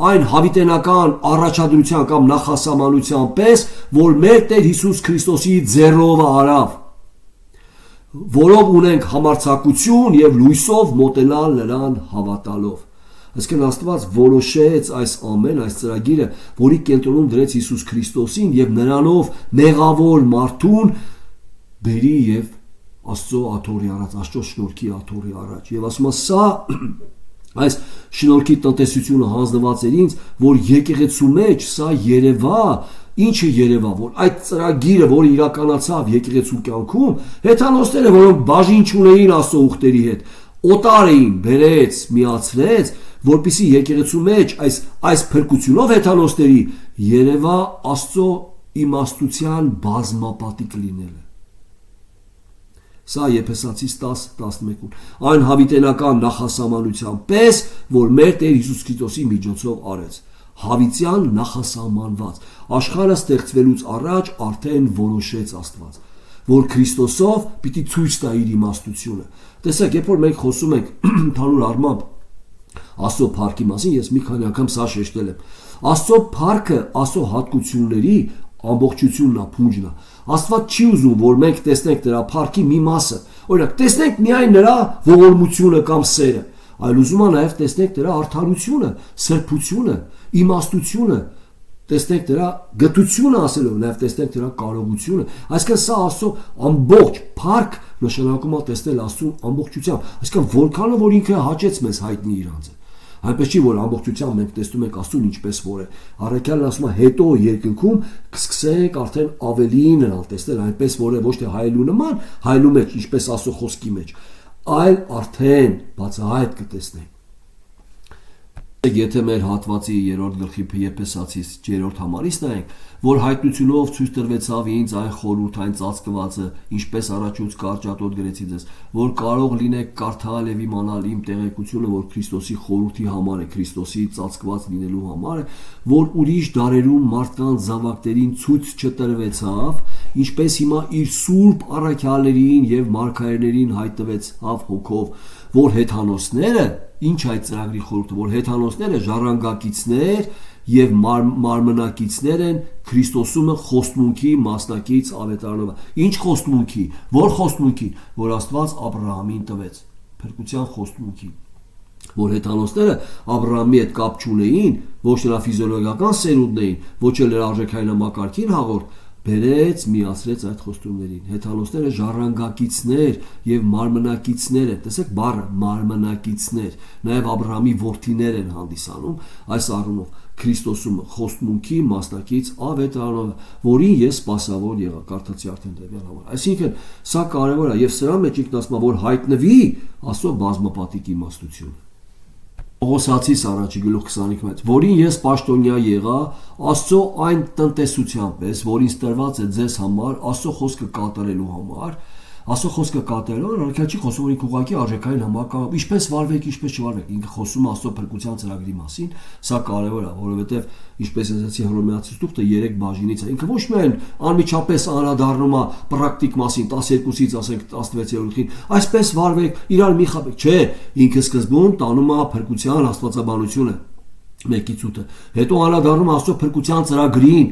այն հավիտենական առաջադրության կամ նախասահմանության պես, որ մեր Տեր Հիսուս Քրիստոսի ձեռով արավ, որով ունենք համարձակություն եւ լույսով մոտենալ նրան հավատալով։ Այսինքն Աստված որոշեց այս ամեն այս ծրագիրը, որի կենտրոնում դրեց Հիսուս Քրիստոսին եւ նրանով մեղավոր մարդուն բերի եւ Աստծո աթոռի առաջ, Աստծո շնորհքի աթոռի առաջ։ Եվ ասում է սա այս շնորհքի տնտեսությունը հանձնված էր ինձ, որ եկեղեցու մեջ սա երևա, ինչը երևա, որ այդ ծրագիրը, որը իրականացավ եկեղեցու կյանքում, հեթանոստները, որոնք բաժին չունեին Աստծո ուխտերի հետ, օտար էին, բերեց, միացրեց, որպիսի եկեղեցու մեջ այս փրկությունով հեթանոստերի երևա Աստծո իմաստության բազմապատիկ լինելը։ Սա Եփեսացիս 10:11-ում այն հավիտենական նախասահմանության պես, որ մեր Տեր Հիսուս Քրիստոսի միջոցով արեց, հավիտյան նախասահմանված։ Աշխարհը ստեղծվելուց առաջ արդեն որոշեց Աստված, որ Քրիստոսով պիտի ցույց տա իր իմաստությունը։ Տեսեք, երբ որ մենք խոսում ենք ընդհանուր առմամբ Աստծո փառքի մասին, ես մի քանի անգամ սա շեշտել եմ։ Աստծո փառքը Աստծո հատկությունների ամբողջությունն է, փունջն է։ Աստված չի ուզում, որ մենք տեսնենք նրա փառքի մի մասը։ Օրինակ, տեսնենք միայն նրա ողորմությունը կամ սերը, այլ ուզում է նաև տեսնենք նրա արդարությունը, սրբությունը, իմաստությունը, տեսնենք նրա գթությունը ասելով, նաև տեսնենք նրա կարողությունը։ Այսինքն սա Աստծո ամբողջ փառք նշանակում է տեսնել Աստծո ամբողջությամբ։ Այսինքն որքանը որ ինքը հաճեց մեզ հայտնի իր անձը։ Այնպես չի, որ ամբողջությամբ մենք տեսնում ենք Աստծուն ինչպես որ է։ Առաքյալն ասում է, հետո երկնքում կսկսենք արդեն ավելի նրան տեսնել այնպես որ է, ոչ թե հայելու նման, հայելու մեջ, ինչպես Աստծո խոսքի մեջ, այլ արդեն բացահայտ կտեսնենք։ Եթե մեր հատվածի 3-րդ գլխի Եփեսացիս 3-րդ համարից նայենք, որ հայտնությունով ցույց տրվեցավ ինձ այն խորհուրդ, այն ծածկվածը, ինչպես առաջուց կարճատոտ գրեցի ձեզ, որ կարող լինեք կարդալ եւ իմանալ իմ տեղեկությունը, որ Քրիստոսի խորհրդի համար է, Քրիստոսի ծածկված լինելու համար է, որ ուրիշ դարերում մարդկանց զավակներին ցույց չտրվեցավ, ինչպես հիմա իր սուրբ առաքյալներին եւ մարգարեներին հայտնվեցավ հոգով, որ հեթանոսները ինչ այդ ծրագրի խորհուրդը, որ հեթանոսները ժառանգակիցներ եւ մարմնակիցներ են Քրիստոսումը խոստմունքի մասնակից ավետարանով։ Ինչ խոստմունքի, որ խոստմունքի, որ Աստված Աբրահամին տվեց, փրկության խոստմունքի, որ հեթանոսները Աբրահամի հետ կապ չունեին, ոչ նրա ֆիզիոլոգիական սերունդն էին, ոչ էլ նրա արժեքային համակարգին հաղորդ, բերեց միացրեց այդ խոստումներին։ Հեթանոսները ժառանգակիցներ եւ մարմնակիցներ են։ Տեսեք բառը մարմնակիցներ, նաեւ Աբրահամի որդիներ են հանդիսանում այս առումով Քրիստոսում խոստմունքի մասնակից ավետարանով, որին ես սպասավոր եղա, կարդացի արդեն դեպի համար։ Այսինքն սա կարևոր է եւ սրա մեջ ինքն ասում է, որ հայտնվի Աստծո բազմապատիկ իմաստությունը։ Պողոսացիս առաջի գլուխ 25-ից, որին ես պաշտոնյա եղա Աստծո այն տնտեսությամբ, որին տրված է ձեզ համար Աստծո խոսքը կատարելու համար, Աստծո խոսքը կատարելու առաքյալ չի խոսում, որ ինքը ուղղակի արժեքային համակարգ, ինչպես վարվեք, ինչպես չվարվեք, ինքը խոսում է Աստծո փրկության ծրագրի մասին, սա կարևոր է, որովհետև ինչպես ասացի Հռոմեացիս թուղթը 3 բաժինից է, ինքը ոչ միայն անմիջապես անդրադառնում է պրակտիկ մասին 12-ից ասենք 16-րդին, այսպես վարվեք, իրար մի խաբեք, չէ, ինքը սկզբում տանում է փրկության աստվածաբանությունը մեկից ութը, հետո անդրադառնում Աստծո փրկության ծրագրին,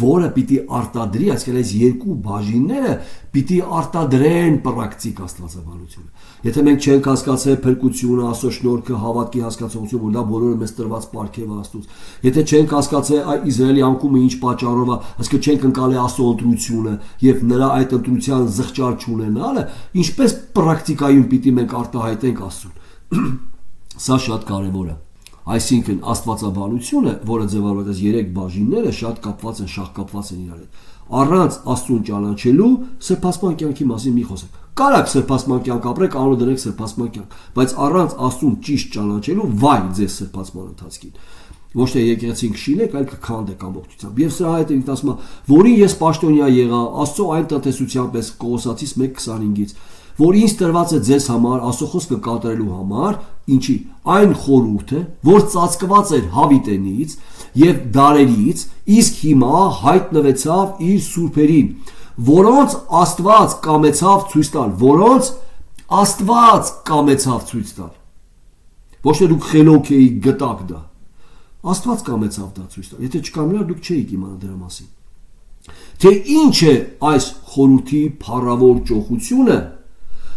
որը պիտի արտադրի, այսինքն այս երկու բաժինները պիտի արտադրեն պրակտիկ աստվածաբանությունը։ Եթե մենք չենք հասկացել փրկությունը, Աստծո շնորհքը, հավատքի հասկացողությունը, որ դա բոլորը մեզ տրված պարգև է Աստծուց, եթե չենք հասկացել Իսրայելի անկումը ինչ պատճառով է, այսինքն չենք ընկալել Աստծո ընտրությունը եւ նրա այդ ընտրության զղջալ չունենալը, ինչպես պրակտիկայում պիտի մենք արտահայտենք Աստծուն։ Սա շատ կարևոր է։ Այսինքն աստվածաբանությունը, որը ձևավորված է 3 բաժինները, շատ կապված են, շահկապված են իրար հետ։ Առանց Աստծուն ճանաչելու սրբազան կյանքի մասին մի խոսեք։ Կարաք սրբազան կյանք ապրեք, անունը դրեք սրբազան կյանք, բայց առանց Աստծուն ճիշտ ճանաչելու վայ ձեզ սրբազան ընթացքին։ Ոչ թե եկեղեցին կշինեք, այլ կքանդեք ամբողջությամբ։ Եվ սրա հետ ինքն ասում է, որին ես պաշտոնյա եղա Աստծո այն տնտեսությամբ, պես Կողոսացիս 1:25-ից, որ ինձ տրված է ձեզ համար Աստծո խոսքը կատարելու համար, ինչի այն խորհուրդը, որ ծածկված էր հավիտենից եւ դարերից, իսկ հիմա հայտնվեցավ իր սուրբերին, որոնց Աստված կամեցավ ցույց տալ, որոնց Աստված կամեցավ ցույց տալ։ Ոչ թե դուք խելոք էիք գտակ դա։ Աստված կամեցավ դա ցույց տալ։ Եթե չկամենար, դուք չէիք իմանա դրա մասին։ Թե ինչ է այս խորհրդի փառավոր ճոխությունը,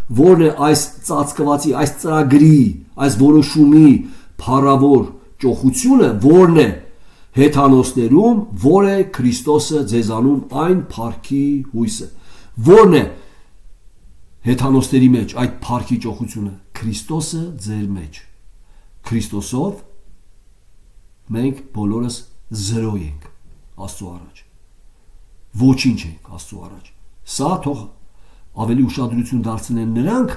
որն է այս ծածկվածի, այս ծրագրի, այս որոշումի փառավոր ճոխությունը, որն է հեթանոսներում, որ է Քրիստոսը ձեզանում այն փառքի հույսը, որն է հեթանոսների մեջ այդ փառքի ճոխությունը, Քրիստոսը ձեր մեջ։ Քրիստոսով մենք բոլորս զրո ենք Աստծո առաջ։ Ոչինչ ենք Աստծո առաջ։ Սա թող ավելի ուշադրություն դարձնեն նրանք,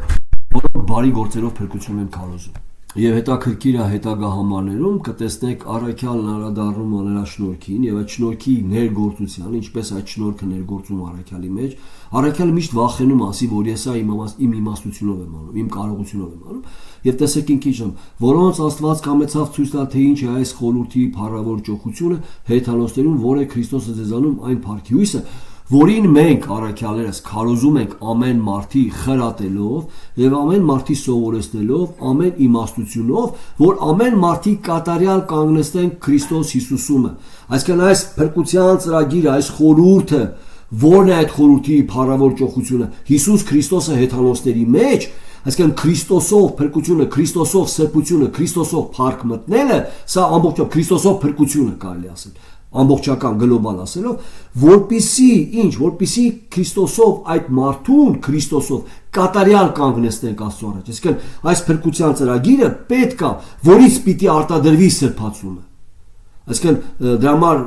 որոնք բարի գործերով փրկություն են քարոզում։ Եվ հետաքրքիր է հետագա համարներում կտեսնեք առաքյալն անդրադառնում է նրա շնորհքին եւ այդ շնորհքի ներգործության, ինչպես այդ շնորհքը ներգործում առաքյալի մեջ, առաքյալը միշտ վախենում ասի, որ ես իմ իմաստությունով եմ անում, իմ կարողությունով եմ անում, եւ տեսեք ինքիչն, որոնց Աստված կամեցավ ցույց տալ, թե ինչ է այս խորհրդի փառավոր ճոխությունը հեթանոսներում, որ է Քրիստոսը ձեզանում այն փառքի հույսը, որին մենք առաքյալներս քարոզում ենք ամեն մարդի խրատելով եւ ամեն մարդի սովորեցնելով ամեն իմաստությունով, որ ամեն մարդի կատարյալ կանգնեցնենք Քրիստոս Հիսուսումը։ Այսինքն այս փրկության ծրագիրը, այս խորհուրդը, որն է այդ խորհրդի փառավոր ճոխությունը, Հիսուս Քրիստոսը հեթանոսների մեջ, այսինքն Քրիստոսով փրկությունը, Քրիստոսով սրբությունը, Քրիստոսով փառք մտնելը, սա ամբողջությամբ Քրիստոսով փրկությունը կարելի ասել։ Ամբողջական գլոբալ ասելով, որպիսի Քրիստոսով այդ մարդուն Քրիստոսով կատարյալ կանգնեցնենք Աստծո առաջ։ Այսինքն այս փրկության ծրագիրը պետք է, որից պիտի արտադրվի սրբացումը։ Այսինքն դրա համար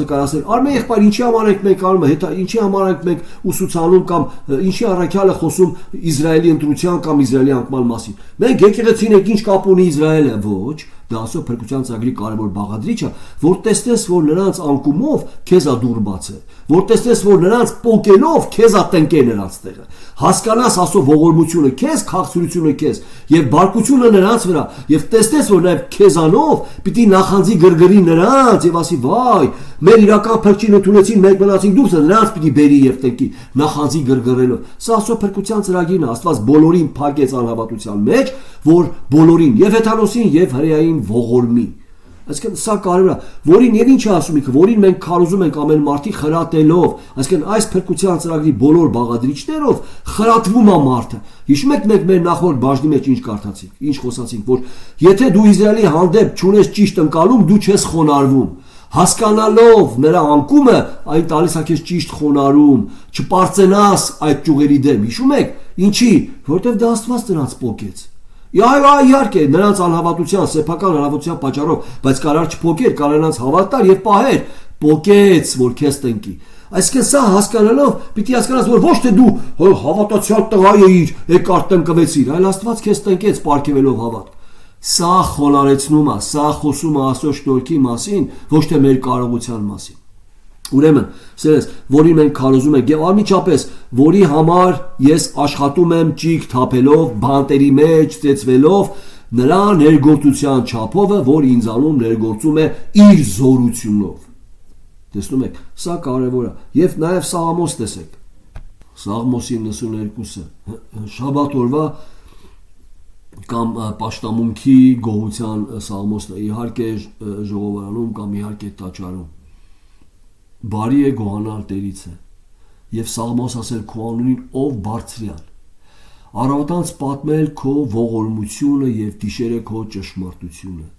կարելի ասել, արմե եղբայր, ինչի համար ենք մենք անում, ինչի համար ենք մենք ուսուցանում կամ ինչի առաքյալը խոսում Իսրայելի ընտրության կամ Իսրայելի անկման մասին։ Մենք եկեղեցին ենք, ինչ կապ ունի Իսրայելը, ոչ, դա ասո փրկության ծրագրի կարևոր բաղադրիչը, որ տեսնես, որ նրանց անկումով քեզ ա դուր բացը, որ տեսնես, որ նրանց պոկելով քեզ ա տնկե նրանց տեղը, հասկանաս ասո ողորմությունը քեզ, քաղցրությունը քեզ եւ բարկությունը նրանց վրա եւ տեսնես, որ նաեւ քեզանով պիտի նախանձի գրգռի նրանց եւ ասի վայ, մեր իրական փրկչին ընդունեցին, մենք մնացինք դուրսը, նրանց պիտի բերի եւ տնկի նախանձի գրգռելով։ Սա ասո փրկության ծրագիրն է, Աստված բոլորին փակեց անհավատության մեջ, որ բոլորին եւ հեթանոսին եւ հրեային ողորմի։ Այսինքն սա կարևոր է, որին եւ ինչ է ասում ինքը, որին մենք քարոզում ենք ամեն մարդի խրատելով, այսինքն այս փրկության ծրագրի բոլոր բաղադրիչներով խրատվում է մարդը։ Հիշում եք մենք մեր նախորդ բաժնի մեջ ինչ կարդացինք, ինչ խոսացինք, որ եթե դու Իսրայելի հանդեպ չունես ճիշտ ընկալում, դու չես խոնարհվում։ Հասկանալով նրա անկումը, այն տալիս է քեզ ճիշտ խոնարհում, չպարծենաս այդ ճյուղերի դեմ։ Հիշում եք, ինչի, որտեվ դա Աստված նրանց պոկեց։ Իհարկե, նրանց անհավատության, սեփական անհավատության պատճառով, բայց կարար չփոկեր, կարար նրանց հավատար եւ պահեր, պոկեց, որ քեզ տնկի։ Այսինքն սա հասկանալով պիտի հասկանաս, որ ոչ թե դու հավատացյալ տղա էիր, եկար տնկվեցիր, այլ Աստված քեզ տնկեց պարգևելով հավատք։ Սա խոնարհեցնում է, սա խոսում է Աստծո շնորհքի մասին, ոչ թե մեր կարողության մասին։ Ուրեմն, սերես, որին մենք քարոզում ենք եւ անմիջապես, որի համար ես աշխատում եմ ճիգ թափելով, բանտերի մեջ ծեծվելով, նրա ներգործության չափովը, որ ինձանում ներգործում է իր զորությունով։ Տեսնում եք, սա կարևոր է։ Եվ նաեւ Սաղմոս տեսեք։ Սաղմոսի 92-ը շաբաթ օրվա կամ պաշտամունքի գոհության Սաղմոսն է, իհարկե ժողովարանում կամ իհարկե տաճարում։ Բարի է գոհանալ Տերիցը եւ Սաղմոս ասել քո անունին ով բարձրյալ, առավոտանց պատմել քո ողորմությունը եւ գիշերը քո ճշմարտությունը,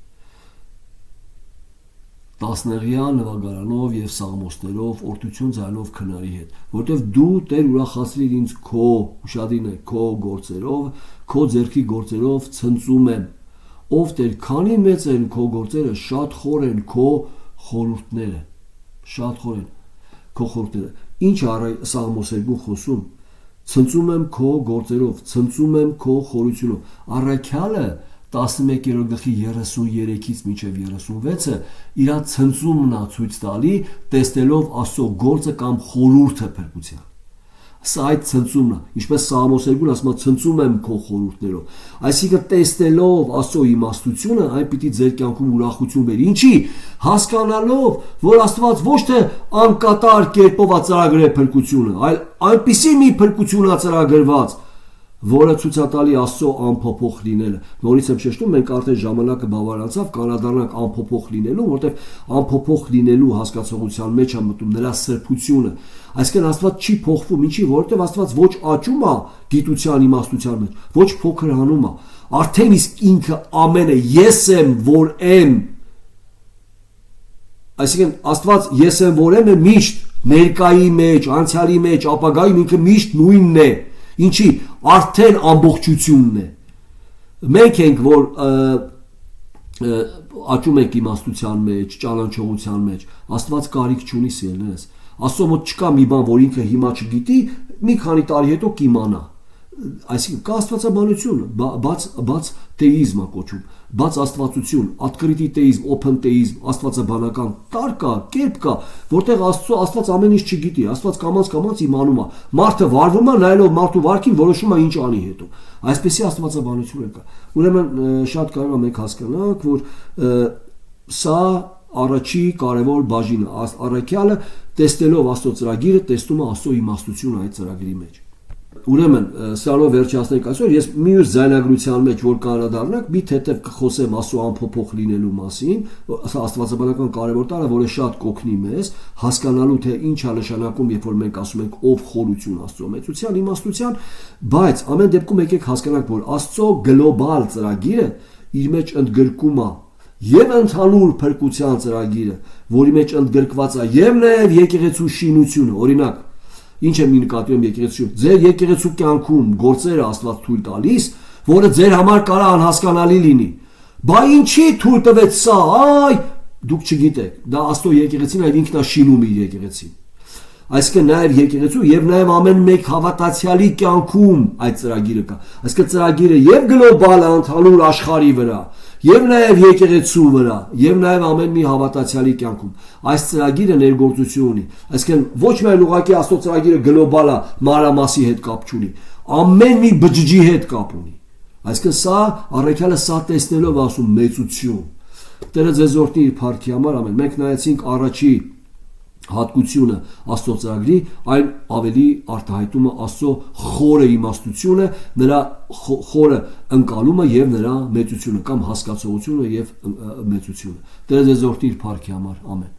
տասնեղյա նվագարանով եւ սաղմոսներով օրդություն ձայնով քնարի հետ, որտեվ դու Տեր ուրախացրիր ինձ քո ուշադին է քո գործերով, քո ձեռքի գործերով ցնծում եմ, ով Տեր, քանի մեծ են քո գործերը, շատ խոր են քո խորհուրդները, շատ խոր են քո խորհուրդները։ Ինչ առայ Սաղմոսերգուն խոսում, ցնծում եմ քո գործերով, ցնծում եմ քո խորությունով։ Առաքյալը 11-րդ գլխի 33-ից մինչև 36-ը իր ցնծումն է ցույց տալի, տեսնելով Աստծո գործը կամ խորհուրդը փրկության։ Սա այդ ցնծումն է, ինչպես Սաղմոսերգուն ասում է, ցնծում եմ քո խորհուրդներով։ Այսինքն տեսնելով Աստծո իմաստությունը, այն պիտի ձեր կյանքում ուրախություն բերի։ Ինչի՞, հասկանալով, որ Աստված ոչ թե անկատար կերպով է ծրագրել փրկությունը, այլ այնպիսի մի փրկություն է ծրագրված, որը ցույց է տալի Աստծո անփոփոխ լինելը։ Նորից եմ շեշտում, մենք արդեն ժամանակը բավականացավ, կանադառնանք անփոփոխ լինելու, որտեղ անփոփոխ լինելու հասկացողության մեջ է մտնում նրա սրբությունը։ Այսինքն Աստված չի փոխվում, ինչի, որովհետև Աստված ոչ աճում է գիտության իմաստության մեջ, ոչ փոքրանում է։ Արդեն իսկ ինքը ամենը ես եմ, որ եմ։ Այսինքն Աստված ես եմ, որ եմ է միշտ ներկայի մեջ, անցյալի մեջ, ապագայում ինքը միշտ նույնն է։ Ինչի, արդեն ամբողջությունն է։ Մենք ենք, որ աճում ենք իմաստության մեջ, ճանաչողության մեջ, Աստված կարիք չունի սիրելիներս։ Աստծո մոտ չկա մի բան, որ ինքը հիմա չգիտի, մի քանի տարի հետո կիմանա։ Այսինքն կա աստվածաբանություն, բաց թեիզմը կոչում, բաց աստվածություն, ատկրիտի թեիզմ, օփն թեիզմ, աստվածաբանական տար կա, կերպ կա, որտեղ Աստված ամեն ինչ չգիտի, Աստված կամաց իմանում է, մարդը վարվում է, նայելով մարդու վարքին որոշում է ինչ անի հետո։ Այսպեսի աստվածաբանություն կա։ Ուրեմն շատ կարևոր է մենք հասկանանք, որ սա առաջի կարևոր բաժինը, առաքյալը տեսնելով Աստծո ծրագիրը, տեսնում է Աստծո իմաստությունը այդ ծրագրի մեջ։ Ուրեմն սրանով վերջացնենք այսօր, ես մյուս զայնագրության մեջ որ կանրադառնանք, մի թեթև կխոսեմ Աստծո անփոփոխ լինելու մասին, աստվածաբանական կարևոր տարը, որը շատ կօգնի մեզ հասկանալու թե ինչ է նշանակում, երբ որ մենք ասում ենք ով խորություն Աստծո մեծության, իմաստության, բայց ամեն դեպքում եկեք հասկանանք, որ Աստծո գլոբալ ծրագիրը իր մեջ ընդգրկում է եւ ընդհանուր փրկության ծրագիրը, որի մեջ ընդգրկված է եւ նաեւ եկեղեցու շինությունը, օրինակ ինչ եմ նկատում եկեղեցու, ձեր եկեղեցու կյանքում գործերը Աստված թույլ տալիս, որը ձեր համար կարա անհասկանալի լինի։ Բա ինչի թույլ տվեց սա, այ դուք չգիտեք, դա Աստծո եկեղեցին այդ ինքն է շինում իր եկեղեցին։ Այսինքն նաև եկեղեցու եւ նաև ամեն մեկ հավատացյալի կյանքում այդ ծրագիրը կա։ Այսինքն ծրագիրը եւ գլոբալ ընդհանուր աշխարհի վրա, եւ նաեւ եկեղեցու վրա, եւ նաեւ ամեն մի հավատացյալի կյանքում այս ծրագիրը ներգործություն ունի։ Այսինքն ոչ միայն ուղղակի Աստծո ծրագիրը գլոբալ է, մանրամասի հետ կապ չունի, ամեն մի բջջի հետ կապ ունի։ Այսինքն սա առաքյալը սա տեսնելով ասում մեծություն։ Տերը ձեզ օրհնի իր փառքի համար, ամեն։ Մենք նայեցինք առաջի հատկությունը Աստծո ծրագրի, այն ավելի արտահայտում է Աստծո խորը իմաստությունը, նրա խորը ընկալումը եւ նրա մեծությունը կամ հասկացողությունը եւ մեծությունը։ Տերը ձեզ օրհնի իր փառքի համար, ամեն։